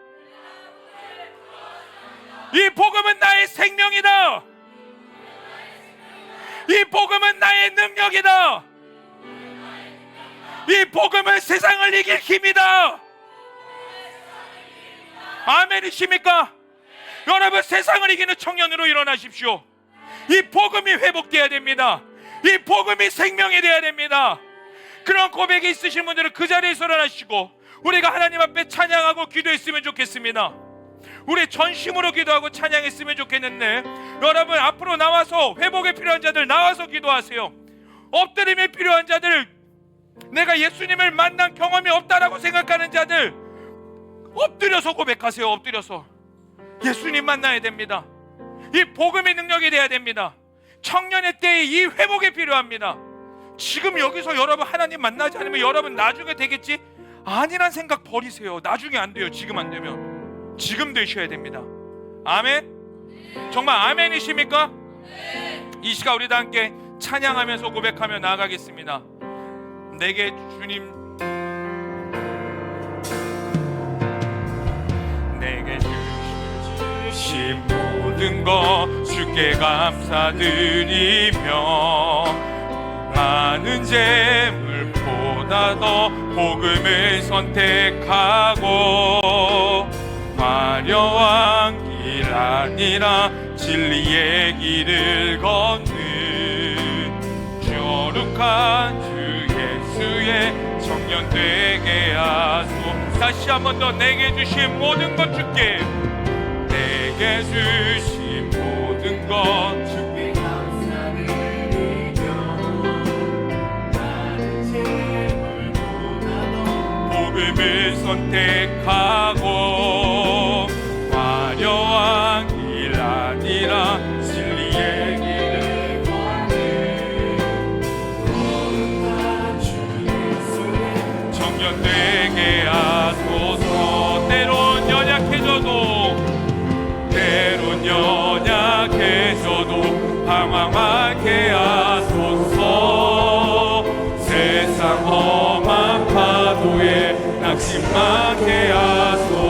이 복음은 나의 생명이다. 이 복음은 나의 능력이다. 이 복음은 세상을 이길 힘이다. 아멘이십니까? 여러분, 세상을 이기는 청년으로 일어나십시오. 이 복음이 회복되어야 됩니다. 이 복음이 생명이 되어야 됩니다. 그런 고백이 있으신 분들은 그 자리에서 일어나시고 우리가 하나님 앞에 찬양하고 기도했으면 좋겠습니다. 우리 전심으로 기도하고 찬양했으면 좋겠는데, 여러분 앞으로 나와서 회복에 필요한 자들 나와서 기도하세요. 엎드림에 필요한 자들, 내가 예수님을 만난 경험이 없다라고 생각하는 자들 엎드려서 고백하세요. 엎드려서 예수님 만나야 됩니다. 이 복음의 능력이 돼야 됩니다. 청년의 때에 이 회복이 필요합니다. 지금 여기서 여러분 하나님 만나지 않으면 여러분 나중에 되겠지? 아니란 생각 버리세요. 나중에 안 돼요. 지금 안 되면 지금 되셔야 됩니다. 아멘? 정말 아멘이십니까? 이 시간 우리 다 함께 찬양하면서 고백하며 나아가겠습니다. 내게 주님, 내게 주신 모든 것 주께 감사드리며 많은 재물보다 더 복음을 선택하고 화려한 길 아니라 진리의 길을 걷는 거룩한 주 예수의 청년 되게 하소. 다시 한 번 더, 내게 주신 모든 것 주께, 내게 주신 모든 것 주께 감사드리며 다른 재물보다 더 복음을 선택하고 화려한 길 아니라 진리의 길을 걷는 거룩한 주 예수의 청년 되게 하소서. 때론 연약해져도 방황하게 하소서. 세상 험한 파도에 낙심하게 하소서.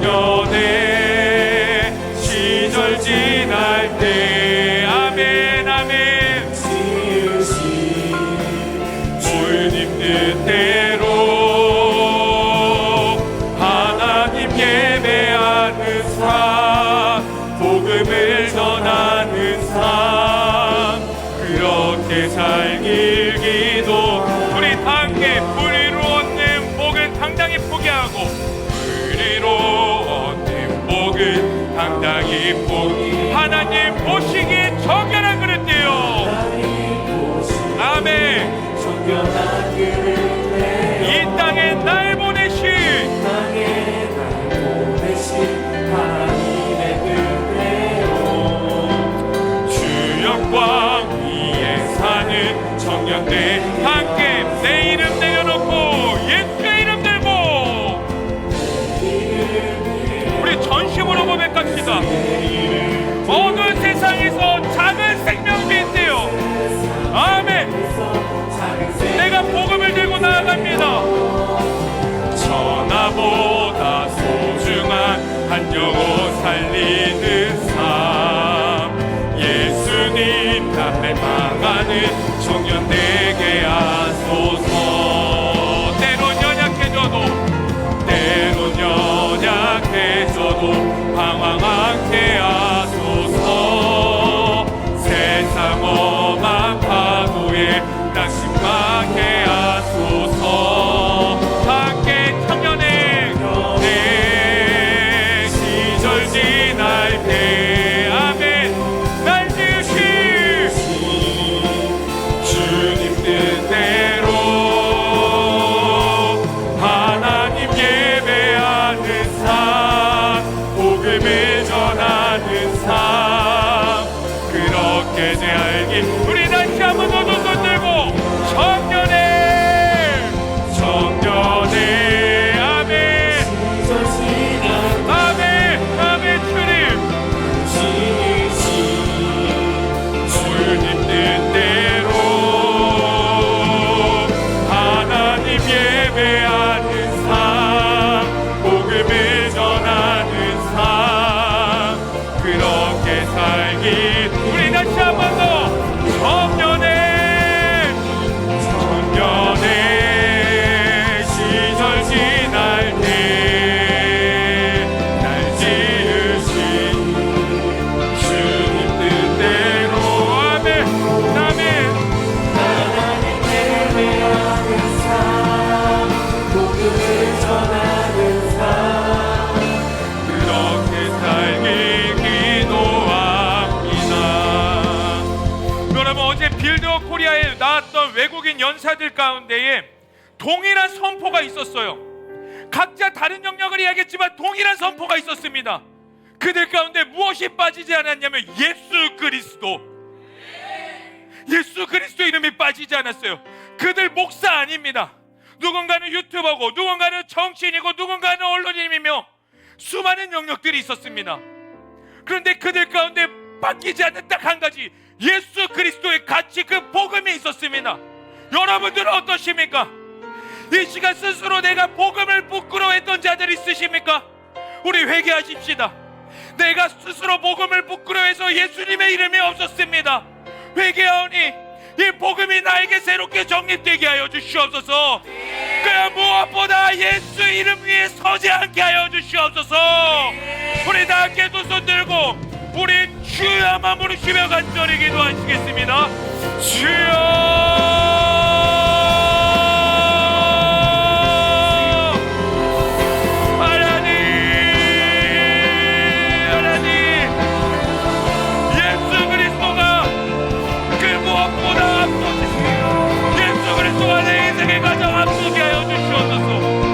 청년의 시절 지날 때 아멘 아멘 주님 뜻대로 하나님 예배하는 삶 복음을 전하는 삶 그렇게 살길 기도 우리 함께 뿌리로 얻는 복은 당당히 포기하고 뿌리로 얻는 복은 당당히 포기 하나님 보시기에 정결한 그릇이요 아멘 이 땅에 날 보내신 주 영광 위에 사는 청년들 함께 내 이름 내려놓고 예수의 이름 들고 우리 전심으로 고백합시다. 어두운 세상에서 작은 생명비인데요 아멘 내가 복음을 들고 나아갑니다. 천하보다 소중한 한 영혼 살리는 삶 예수님 담에 망하는 청년 되게 하소서 때론 연약해져도 방황하게 하소서 세상 험한 파도에 낙심하게 하소서 함께 청년의 내 시절 지날 때 아멘 날 지으신 주님 뜻대로 하나님 예배하는 삶 복음을 전하는 삶 그렇게 내 알기 우리 다시 한번 손 들고 청년의 아멘 아멘 아멘 주님 뜻대로 하나님 예배하는 삶 복음을 전하는 삶 그렇게 살기 우리 다시 한번 더 청년의 시절 지날 때 날 지으신 주님 뜻대로 아멘 아멘 하나님 예배하는 삶 복음을 전하는 삶 그렇게 살길 기도합니다. 여러분 어제 빌드업 코리아에 나왔던 외국인 연사들 가운데에 동일한 선포가 있었어요. 각자 다른 영역을 이야기했지만 동일한 선포가 있었습니다. 그들 가운데 무엇이 빠지지 않았냐면 예수 그리스도 이름이 빠지지 않았어요. 그들 목사 아닙니다. 누군가는 유튜버고 누군가는 정치인이고 누군가는 언론인이며 수많은 영역들이 있었습니다. 그런데 그들 가운데 바뀌지 않는 딱 한 가지 예수 그리스도의 가치 그 복음이 있었습니다. 여러분들은 어떠십니까? 이 시간 스스로 내가 복음을 부끄러워했던 자들 있으십니까? 우리 회개하십시다. 내가 스스로 복음을 부끄러워해서 예수님의 이름이 없었습니다. 회개하오니 이 복음이 나에게 새롭게 정립되게 하여 주시옵소서. 그야 무엇보다 예수 이름 위에 서지 않게 하여 주시옵소서. 우리 다 함께 두 손 들고 우리 주야만 부르시며 간절히 기도하시겠습니다. 주여 가장 앞서게 하여 주시옵소서.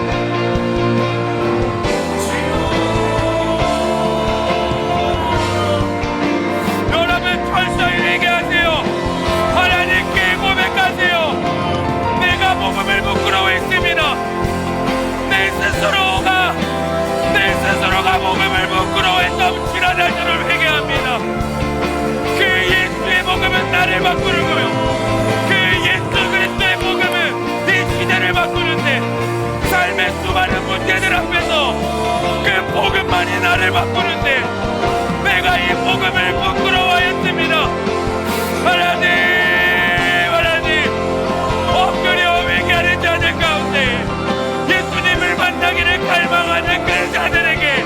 여러분 철저히 회개하세요. 하나님께 고백하세요. 내가 복음을 부끄러워했습니다. 내 스스로가 복음을 부끄러워했던 지난날 저를 회개합니다. 그 예수의 복음은 나를 바꾸는 거요. 그 예수 그리스도의 복음은 시대를 바꾸는데 삶의 수많은 문제들 앞에서 그 복음 나를 바꾸는데 내가 이 복음을 부끄러워했습니다. 하나님, 하나님, 엎드려 회개하는 자들 가운데 예수님을 만나기를 갈망하는 그 자들에게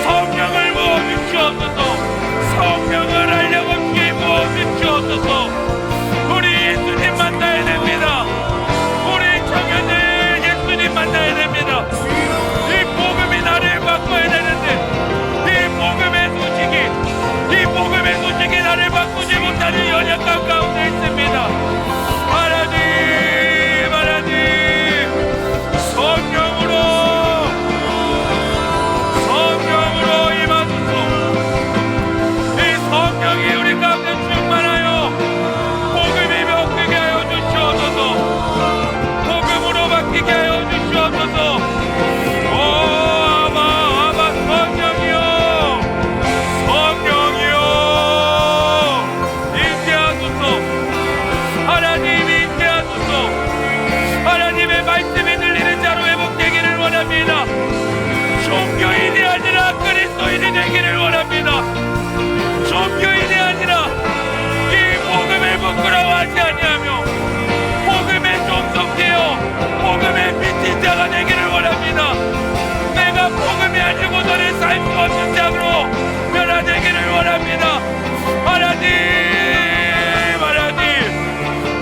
성령을 부어주시옵소서. 성령을 알려없이 부어주시옵소서. 우리 예수님 만나야 됩니다. 우리 청년들 예수님 만나야 됩니다. 이 복음이 나를 바꿔야 되는데 이 복음의 소식이 나를 바꾸지 못하는 연약함 가운데 있습니다. 하나님, 하나님, 성령으로 임하소서. 이 성령이 우리 가운데 충만하여 복음이 바뀌게 하여 주시옵소서. 복음으로 바뀌게 하여 주시옵소서. 오 아바 성령이여, 성령이여 인도하소서. 하나님 인도하소서. 하나님의 말씀이 들리는 자로 회복되기를 원합니다. 종교인이 아니라 그리스도인이 되기를 원합니다. 종교인이 아니라 이 복음을 부끄러워하지 아니하며 복음에 종속되어 복음에 미친 자가 되기를 원합니다. 내가 복음이 아니고 너를 살 수 없는 자로 변화되기를 원합니다. 하나님, 하나님,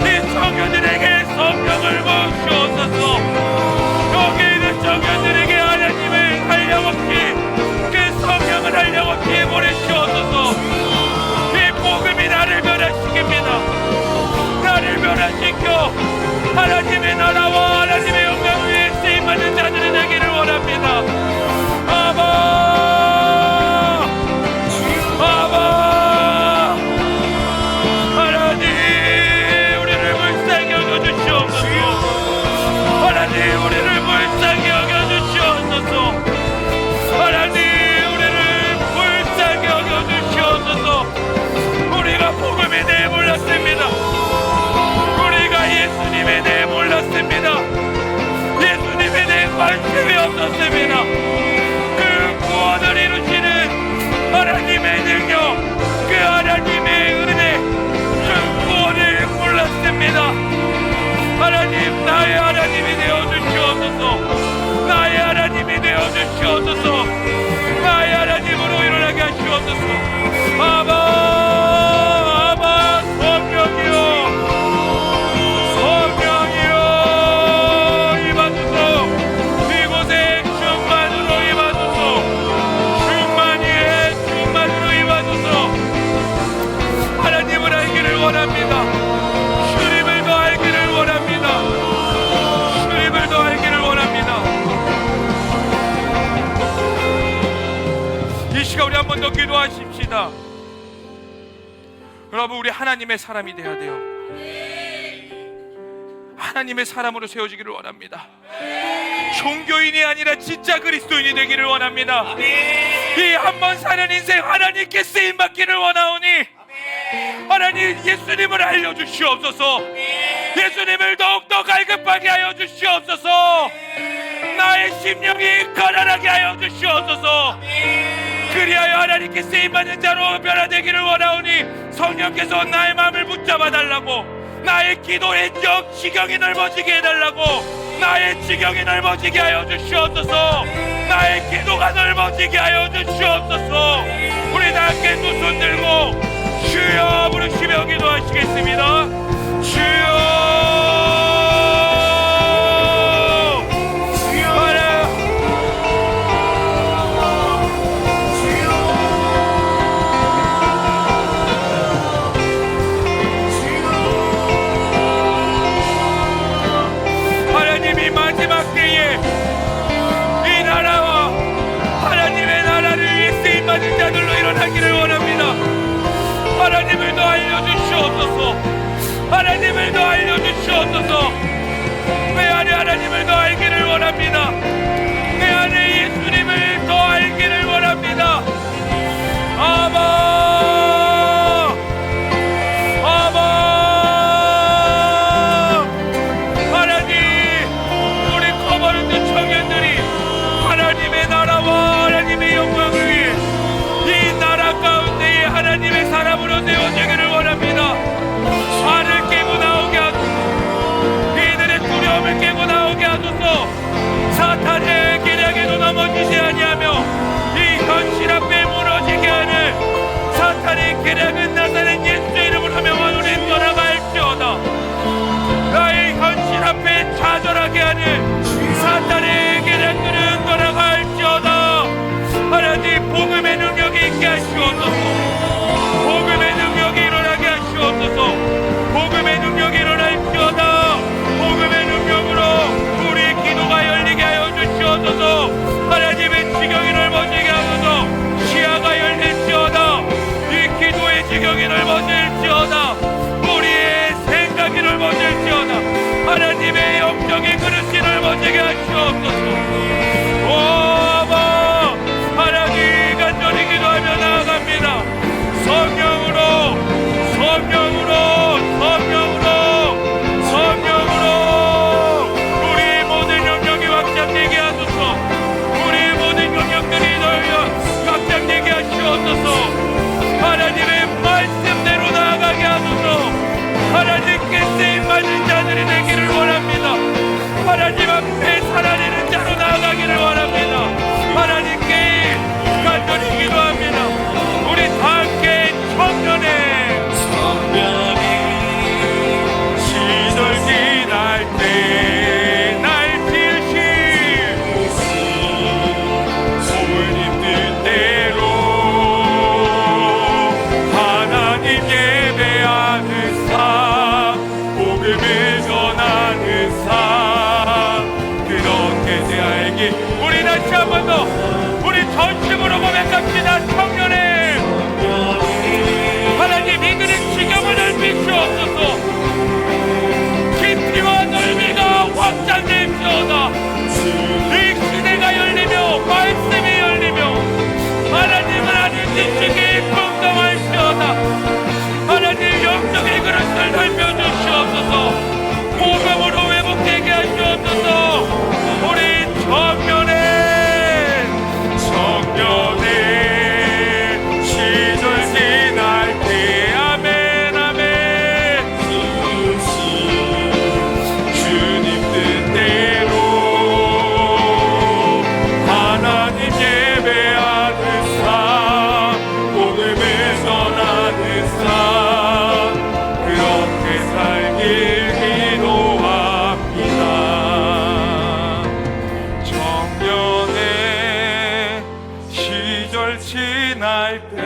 이 청년들에게 성령을 부으시옵소서. 여기 있는 청년들에게 하나님을 한량없이 그 성령을 한량없이 보내시옵소서. 이 복음이 나를 변화시킵니다. 나를 변화시켜 하나님의 나라와 하나님의 영광을 위해 쓰임받는 자들이 되기를 원합니다. 아바, 아바, 하나님 우리를 불쌍히 여겨주시옵소서. 하나님 우리를 불쌍히 여겨주시옵소서. 하나님 우리를 불쌍히 여겨주시옵소서. 우리가 복음에 대해 몰랐습니다. 우리가 예수님에 대해 몰랐습니다. 예수님에 대해 관심이 없었습니다. 그 구원을 이루시는 하나님의 능력, 그 하나님의 은혜, 그 구원을 몰랐습니다. 하나님, 나의 하나님이 되어주시옵소서. 나의 하나님이 되어주시옵소서. 나의 하나님으로 일어나게 하시옵소서. 아바, 아바, 성령이여, 성령이여 임하소서. 이곳에 충만으로 임하소서. 충만으로 임하소서. 하나님을 알기를 원합니다. 주님을 더 알기를 원합니다. 주님을 더 알기를 원합니다. 이 시간 우리 한 번 더 기도하십시다. 여러분, 우리 하나님의 사람이 돼야 돼요. 하나님의 사람으로 세워지기를 원합니다. 종교인이 아니라 진짜 그리스도인이 되기를 원합니다. 이 한 번 사는 인생 하나님께 쓰임받기를 원하오니 하나님, 예수님을 알려주시옵소서. 예수님을 더욱더 갈급하게 하여 주시옵소서. 나의 심령이 가난하게 하여 주시옵소서. 그리하여 하나님께 쓰임받는 자로 변화되기를 원하오니 성령께서 나의 마음을 붙잡아 달라고, 나의 기도의 지경이 넓어지게 해달라고, 나의 지경이 넓어지게 하여 주시옵소서. 나의 기도가 넓어지게 하여 주시옵소서. 우리 다 함께 두 손 들고 주여 부르시며 기도하시겠습니다. 주여, 하나님이 마지막 때에 이 나라와 하나님의 나라를 위해 쓰임받은 자들로 일어나기를 원합니다. 하나님을 더 알려주시옵소서. 하나님을 더 알려주시옵소서. 내 안에 하나님을 더 알기를 원합니다. 내 안에 예수님을 더 알기를 원합니다. 아바, 아바, 하나님, 우리 커버랜드 청년들이 하나님의 나라와 하나님의 영광을 계략은 나사렛 예수의 이름으로 명하노니 떠나갈지어다. 나의 현실 앞에 좌절하게 하는 사탄의 계략들은 떠나갈지어다. 하나님 복음의 능력이 있게 하시옵소서. 복음의 능력이 일어나게 하시옵소서. 복음의 능력이 일어날지어다. 복음의 능력으로 우리의 기도가 열리게 하여 주시옵소서. 하나님의 지경이 넓어지게 하소서. 시야가 열릴지어다. 이 기도의 지경이 넓어질지어다. 우리의 생각이 넓어질지어다. 하나님의 영적인 그릇이 넓어지게 하시옵소서. 오 아바, 하나님 간절히 기도하며 나아갑니다. 성령으로 우리의 모든 영역이 확장되게 하소서. 우리의 모든 영역들이 확장되게 하시옵소서. 하나님의 말씀대로 나아가게 하소서. 하나님께 쓰임받은 자들이 되기를 원합니다. 하나님 앞에 살아내는 자로 나아가기를 원합니다. 하나님께 간절히 기도합니다. 우리 다 함께 청년의 시절 지날 때 날 지으신 주님 뜻대로 하나님 예배하는 삶, 복음을 전하는 삶, 그렇게 되알기. 우리 다시 한 번 더 우리 전심으로 고백합시다. 청년의 하나님 이들의 지경을 넓히시옵소서. 깊이와 넓이가 확장될지어다. 이 시대가 열리며 말씀이 열리며 하나님은 아닌 지식이 풍성할지어다. 하나님 영적인 그릇을 넓혀주시옵소서. 복음으로 회복되게 하시옵소서. 우리 청년의 시절 지날 때 아멘 아멘. 주님 뜻대로 하나님 예배하는 삶, 복음을 전하는 삶, 그렇게 살길 기도합니다. 청년의 시절 지날 때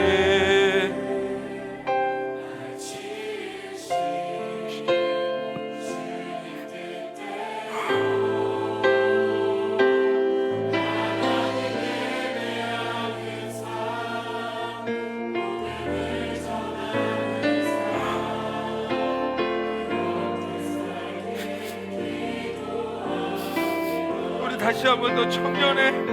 우리 다시 한 번 더 청년의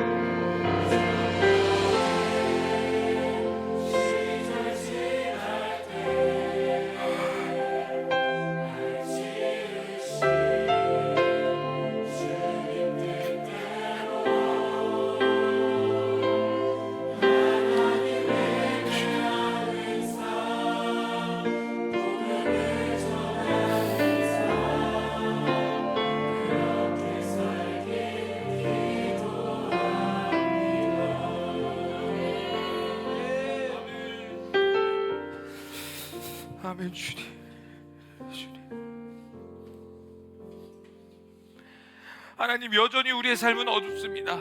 아멘. 주님 하나님, 여전히 우리의 삶은 어둡습니다.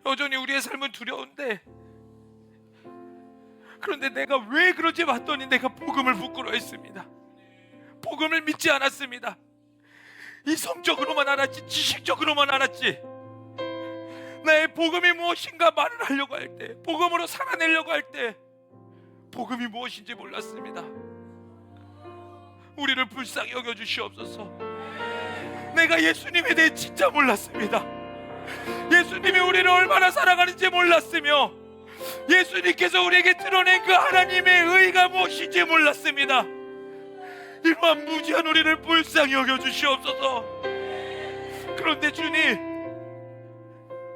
여전히 우리의 삶은 두려운데, 그런데 내가 왜 그러지 봤더니 내가 복음을 부끄러워했습니다. 복음을 믿지 않았습니다. 이성적으로만 알았지, 지식적으로만 알았지. 나의 복음이 무엇인가 말을 하려고 할 때, 복음으로 살아내려고 할 때 복음이 무엇인지 몰랐습니다. 우리를 불쌍히 여겨주시옵소서. 내가 예수님에 대해 진짜 몰랐습니다. 예수님이 우리를 얼마나 사랑하는지 몰랐으며, 예수님께서 우리에게 드러낸 그 하나님의 의가 무엇인지 몰랐습니다. 이러한 무지한 우리를 불쌍히 여겨주시옵소서. 그런데 주님,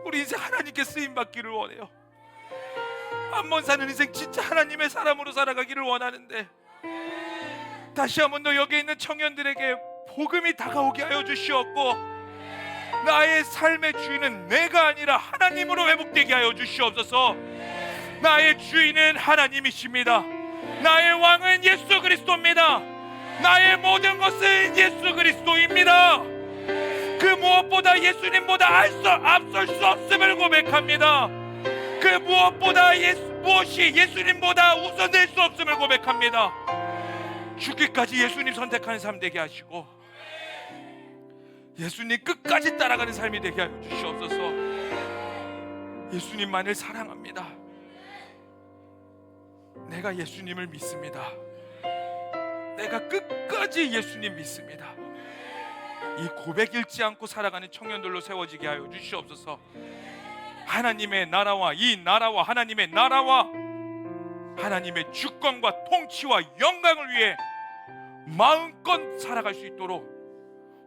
우리 인생 하나님께 쓰임받기를 원해요. 한 번 사는 인생 진짜 하나님의 사람으로 살아가기를 원하는데, 다시 한 번 더 여기 있는 청년들에게 복음이 다가오게 하여 주시옵고, 나의 삶의 주인은 내가 아니라 하나님으로 회복되게 하여 주시옵소서. 나의 주인은 하나님이십니다. 나의 왕은 예수 그리스도입니다. 나의 모든 것은 예수 그리스도입니다. 그 무엇보다 예수님보다 앞설 수 없음을 고백합니다. 그 무엇이 예수님보다 우선될 수 없음을 고백합니다. 죽기까지 예수님 선택하는 삶 되게 하시고 예수님 끝까지 따라가는 삶이 되게 하여 주시옵소서. 예수님만을 사랑합니다. 내가 예수님을 믿습니다. 내가 끝까지 예수님 믿습니다. 이 고백 잃지 않고 살아가는 청년들로 세워지게 하여 주시옵소서. 하나님의 나라와 하나님의 나라와 하나님의 주권과 통치와 영광을 위해 마음껏 살아갈 수 있도록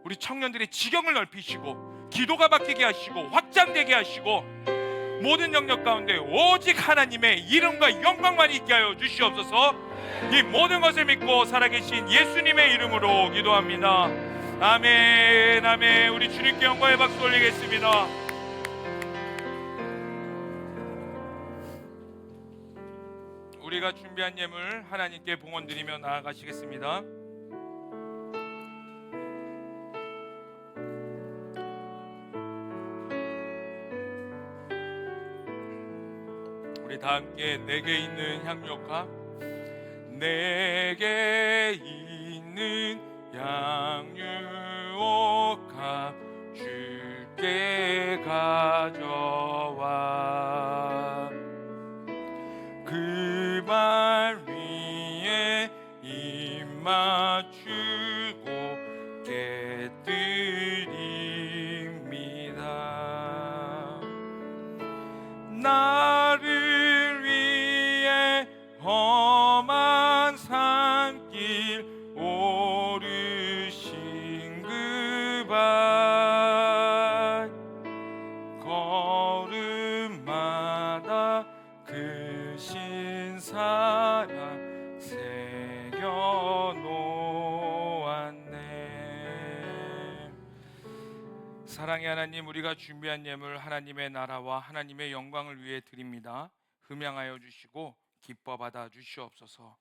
우리 청년들의 지경을 넓히시고 기도가 바뀌게 하시고 확장되게 하시고 모든 영역 가운데 오직 하나님의 이름과 영광만 있게 하여 주시옵소서. 이 모든 것을 믿고 살아계신 예수님의 이름으로 기도합니다. 아멘. 아멘. 우리 주님께 영광의 박수 올리겠습니다. 우리가 준비한 예물 하나님께 봉헌드리며 나아가시겠습니다. 우리 다 함께 내게 있는 향유옥합, 내게 있는 향유옥합 주께 가져와 그 발 위에 입 맞추고 깨뜨립니다. 나를 위해 험한 산길 오르신 그 발 걸음마다 그 신사랑 새겨놓았네. 사랑의 하나님, 우리가 준비한 예물 하나님의 나라와 하나님의 영광을 위해 드립니다. 흠양하여 주시고 기뻐 받아 주시옵소서.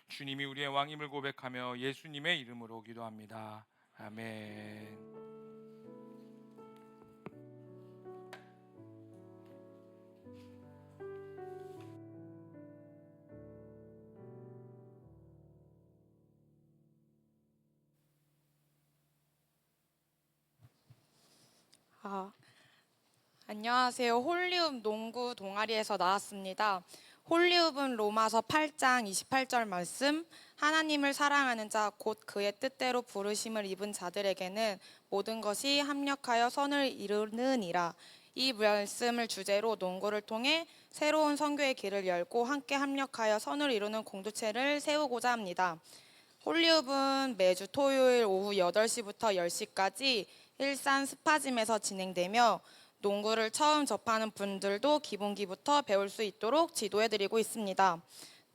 주님이 우리의 왕임을 고백하며 예수님의 이름으로 기도합니다. 아멘. 안녕하세요. 홀리읍 농구 동아리에서 나왔습니다. 홀리읍은 로마서 8장 28절 말씀, 하나님을 사랑하는 자 곧 그의 뜻대로 부르심을 입은 자들에게는 모든 것이 합력하여 선을 이루느니라. 이 말씀을 주제로 농구를 통해 새로운 선교의 길을 열고 함께 합력하여 선을 이루는 공동체를 세우고자 합니다. 홀리읍은 매주 토요일 오후 8시부터 10시까지 일산 스파짐에서 진행되며 농구를 처음 접하는 분들도 기본기부터 배울 수 있도록 지도해드리고 있습니다.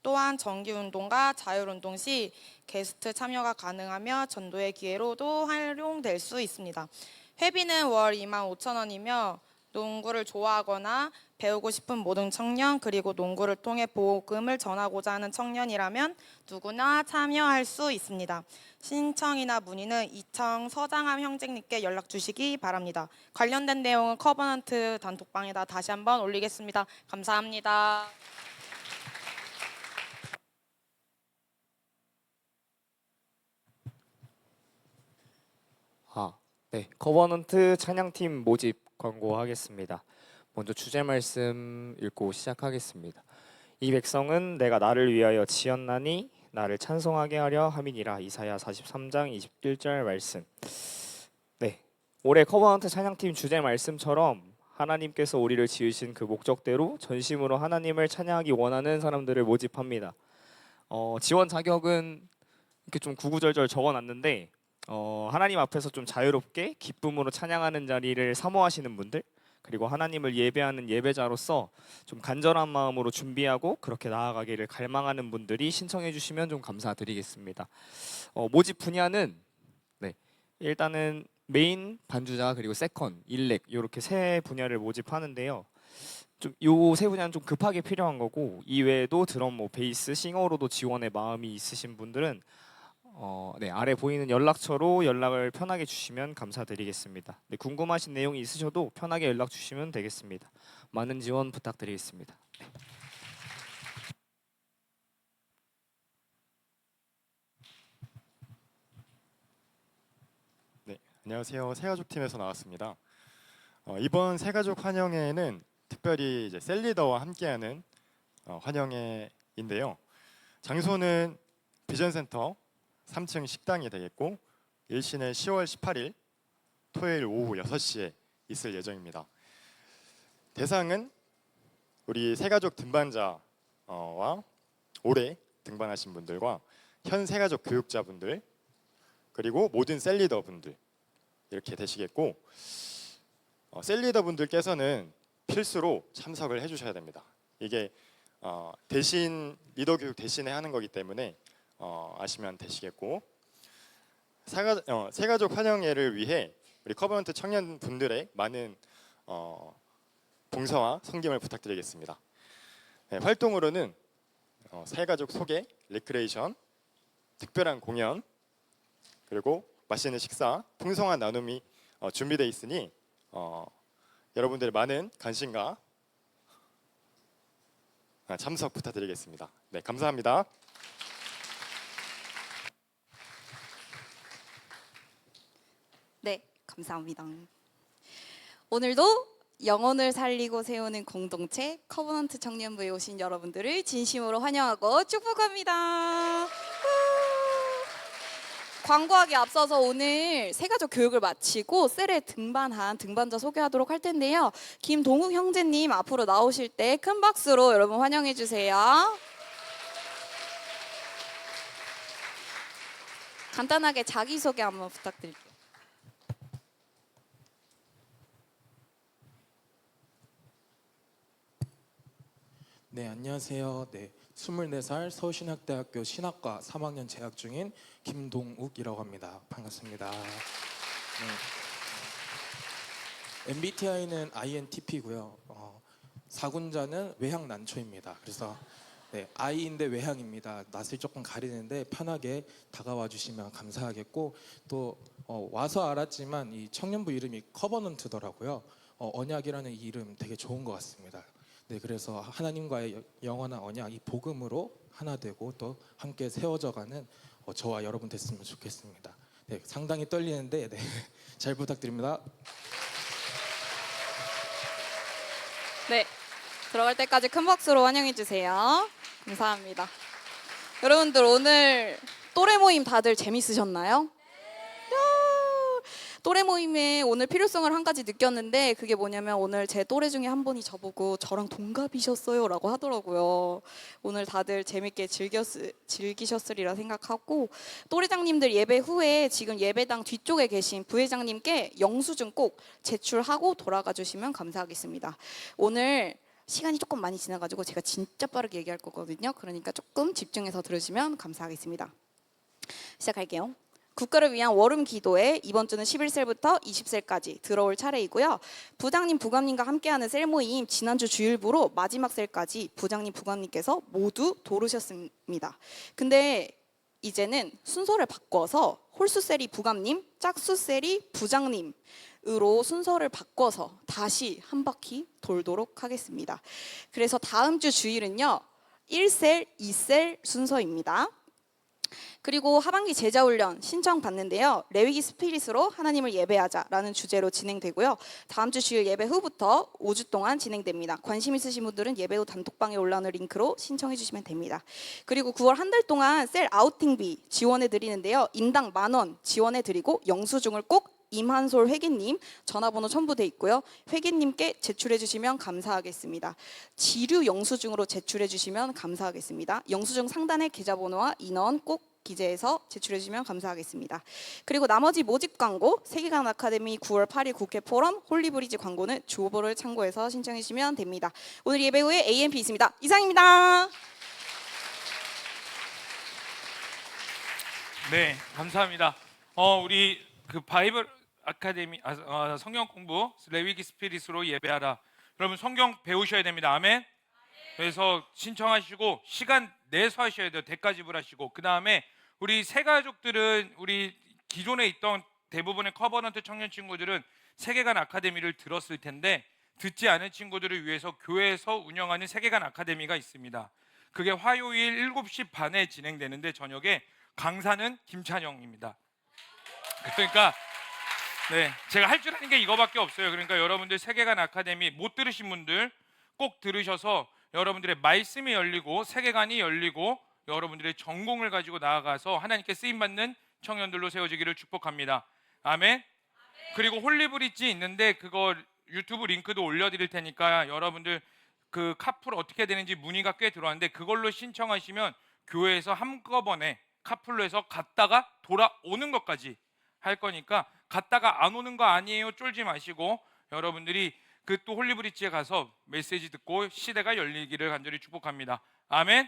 또한 정기운동과 자율운동 시 게스트 참여가 가능하며 전도의 기회로도 활용될 수 있습니다. 회비는 월 25,000원이며 농구를 좋아하거나 배우고 싶은 모든 청년 그리고 농구를 통해 복음을 전하고자 하는 청년이라면 누구나 참여할 수 있습니다. 신청이나 문의는 이청 서장함 형제님께 연락 주시기 바랍니다. 관련된 내용은 커버넌트 단톡방에다 다시 한번 올리겠습니다. 감사합니다. 네, 커버넌트 찬양팀 모집 광고하겠습니다. 먼저 주제 말씀 읽고 시작하겠습니다. 이 백성은 내가 나를 위하여 지었나니 나를 찬송하게 하려 함이니라. 이사야 43장 21절 말씀. 네, 올해 커버넌트 찬양팀 주제 말씀처럼 하나님께서 우리를 지으신 그 목적대로 전심으로 하나님을 찬양하기 원하는 사람들을 모집합니다. 지원 자격은 이렇게 좀 구구절절 적어놨는데 하나님 앞에서 좀 자유롭게 기쁨으로 찬양하는 자리를 사모하시는 분들, 그리고 하나님을 예배하는 예배자로서 좀 간절한 마음으로 준비하고 그렇게 나아가기를 갈망하는 분들이 신청해 주시면 좀 감사드리겠습니다. 모집 분야는 일단은 메인, 반주자, 그리고 세컨, 일렉 이렇게 세 분야를 모집하는데요. 좀 요 세 분야는 좀 급하게 필요한 거고 이외에도 드럼, 뭐 베이스, 싱어로도 지원의 마음이 있으신 분들은 네, 아래 보이는 연락처로 연락을 편하게 주시면 감사드리겠습니다. 네, 궁금하신 내용이 있으셔도 편하게 연락 주시면 되겠습니다. 많은 지원 부탁드리겠습니다. 네, 안녕하세요. 새가족팀에서 나왔습니다. 이번 새가족 환영회에는 특별히 이제 셀리더와 함께하는 환영회인데요. 장소는 비전센터 3층 식당이 되겠고 일시는 10월 18일 토요일 오후 6시에 있을 예정입니다. 대상은 우리 새가족 등반자와 올해 등반하신 분들과 현 새가족 교육자분들 그리고 모든 셀리더 분들 이렇게 되시겠고 셀리더 분들께서는 필수로 참석을 해주셔야 됩니다. 이게 대신 리더 교육 대신에 하는 거기 때문에 아시면 되시겠고 새가족 환영회를 위해 우리 커버넌트 청년 분들의 많은 봉사와 섬김을 부탁드리겠습니다. 네, 활동으로는 새가족 소개, 레크레이션, 특별한 공연 그리고 맛있는 식사, 풍성한 나눔이 준비되어 있으니 여러분들의 많은 관심과 참석 부탁드리겠습니다. 네, 감사합니다. 네, 감사합니다. 오늘도 영혼을 살리고 세우는 공동체 커버넌트 청년부에 오신 여러분들을 진심으로 환영하고 축복합니다. 후! 광고하기 앞서서 오늘 새가족 교육을 마치고 셀에 등반한 등반자 소개하도록 할 텐데요. 김동욱 형제님 앞으로 나오실 때 큰 박수로 여러분 환영해 주세요. 간단하게 자기소개 한번 부탁드릴게요. 네, 안녕하세요. 네, 24살 서울신학대학교 신학과 3학년 재학 중인 김동욱이라고 합니다. 반갑습니다. 네. MBTI는 INTP고요. 사군자는 외향난초입니다. 그래서 네, I인데 외향입니다. 낯을 조금 가리는데 편하게 다가와 주시면 감사하겠고 또 와서 알았지만 이 청년부 이름이 커버넌트더라고요. 언약이라는 이 이름 되게 좋은 것 같습니다. 네, 그래서 하나님과의 영원한 언약, 이 복음으로 하나 되고 또 함께 세워져가는 저와 여러분 됐으면 좋겠습니다. 네, 상당히 떨리는데 네, 잘 부탁드립니다. 네, 들어갈 때까지 큰 박수로 환영해 주세요. 감사합니다. 여러분들 오늘 또래 모임 다들 재밌으셨나요? 또래 모임에 오늘 필요성을 한 가지 느꼈는데 그게 뭐냐면 오늘 제 또래 중에 한 분이 저보고 저랑 동갑이셨어요 라고 하더라고요. 오늘 다들 재밌게 즐기셨으리라 생각하고 또래장님들 예배 후에 지금 예배당 뒤쪽에 계신 부회장님께 영수증 꼭 제출하고 돌아가 주시면 감사하겠습니다. 오늘 시간이 조금 많이 지나가지고 제가 진짜 빠르게 얘기할 거거든요. 그러니까 조금 집중해서 들으시면 감사하겠습니다. 시작할게요. 국가를 위한 월음 기도회 이번 주는 11셀부터 20셀까지 들어올 차례이고요. 부장님, 부감님과 함께하는 셀 모임 지난주 주일부로 마지막 셀까지 부장님, 부감님께서 모두 도르셨습니다. 근데 이제는 순서를 바꿔서 홀수셀이 부감님, 짝수셀이 부장님으로 순서를 바꿔서 다시 한 바퀴 돌도록 하겠습니다. 그래서 다음 주 주일은요 1셀, 2셀 순서입니다. 그리고 하반기 제자훈련 신청받는데요. 레위기 스피릿으로 하나님을 예배하자라는 주제로 진행되고요. 다음 주 주일 예배 후부터 5주 동안 진행됩니다. 관심 있으신 분들은 예배 후 단톡방에 올라오는 링크로 신청해 주시면 됩니다. 그리고 9월 한 달 동안 셀 아우팅비 지원해 드리는데요. 인당 10,000원 지원해 드리고 영수증을 꼭 임한솔 회계님 전화번호 첨부돼 있고요. 회계님께 제출해 주시면 감사하겠습니다. 지류 영수증으로 제출해 주시면 감사하겠습니다. 영수증 상단에 계좌번호와 인원 꼭 기재해서 제출해 주시면 감사하겠습니다. 그리고 나머지 모집 광고 세계관 아카데미 9월 8일 국회 포럼 홀리브리지 광고는 주호보를 참고해서 신청해 주시면 됩니다. 오늘 예배 후에 AMP 있습니다. 이상입니다. 네, 감사합니다. 우리 그 바이블 아카데미 성경 공부 레위기 스피릿으로 예배하라. 여러분 성경 배우셔야 됩니다. 아멘. 그래서 신청하시고 시간 내서 하셔야 돼요. 대가 지불하시고. 그 다음에 우리 새 가족들은 우리 기존에 있던 대부분의 커버넌트 청년 친구들은 세계관 아카데미를 들었을 텐데 듣지 않은 친구들을 위해서 교회에서 운영하는 세계관 아카데미가 있습니다. 그게 화요일 7시 반에 진행되는데 저녁에 강사는 김찬영입니다. 그러니까 네, 제가 할 줄 아는 게 이거밖에 없어요. 그러니까 여러분들 세계관 아카데미 못 들으신 분들 꼭 들으셔서 여러분들의 말씀이 열리고 세계관이 열리고 여러분들의 전공을 가지고 나아가서 하나님께 쓰임받는 청년들로 세워지기를 축복합니다. 아멘. 그리고 홀리브릿지 있는데 그거 유튜브 링크도 올려드릴 테니까 여러분들 그 카풀 어떻게 되는지 문의가 꽤 들어왔는데 그걸로 신청하시면 교회에서 한꺼번에 카풀로 해서 갔다가 돌아오는 것까지 할 거니까 갔다가 안 오는 거 아니에요. 쫄지 마시고 여러분들이 그 또 홀리브릿지에 가서 메시지 듣고 시대가 열리기를 간절히 축복합니다. 아멘.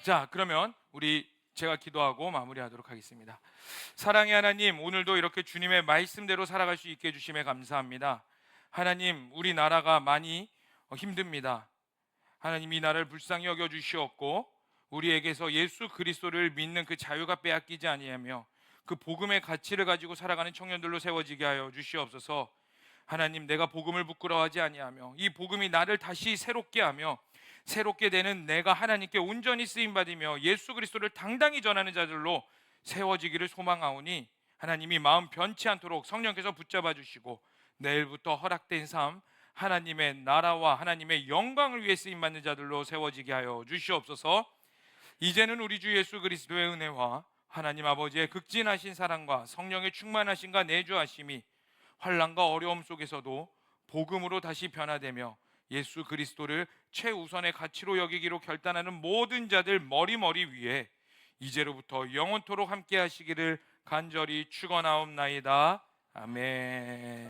자, 그러면 우리 제가 기도하고 마무리하도록 하겠습니다. 사랑의 하나님, 오늘도 이렇게 주님의 말씀대로 살아갈 수 있게 해주심에 감사합니다. 하나님, 우리나라가 많이 힘듭니다. 하나님, 이 나라를 불쌍히 여겨 주시옵고 우리에게서 예수 그리스도를 믿는 그 자유가 빼앗기지 아니하며 그 복음의 가치를 가지고 살아가는 청년들로 세워지게 하여 주시옵소서. 하나님, 내가 복음을 부끄러워하지 아니하며 이 복음이 나를 다시 새롭게 하며 새롭게 되는 내가 하나님께 온전히 쓰임받으며 예수 그리스도를 당당히 전하는 자들로 세워지기를 소망하오니 하나님이 마음 변치 않도록 성령께서 붙잡아 주시고 내일부터 허락된 삶 하나님의 나라와 하나님의 영광을 위해 쓰임받는 자들로 세워지게 하여 주시옵소서. 이제는 우리 주 예수 그리스도의 은혜와 하나님 아버지의 극진하신 사랑과 성령의 충만하심과 내주하심이 환난과 어려움 속에서도 복음으로 다시 변화되며 예수 그리스도를 최우선의 가치로 여기기로 결단하는 모든 자들 머리 위에 이제로부터 영원토록 함께 하시기를 간절히 축원하옵나이다. 아멘.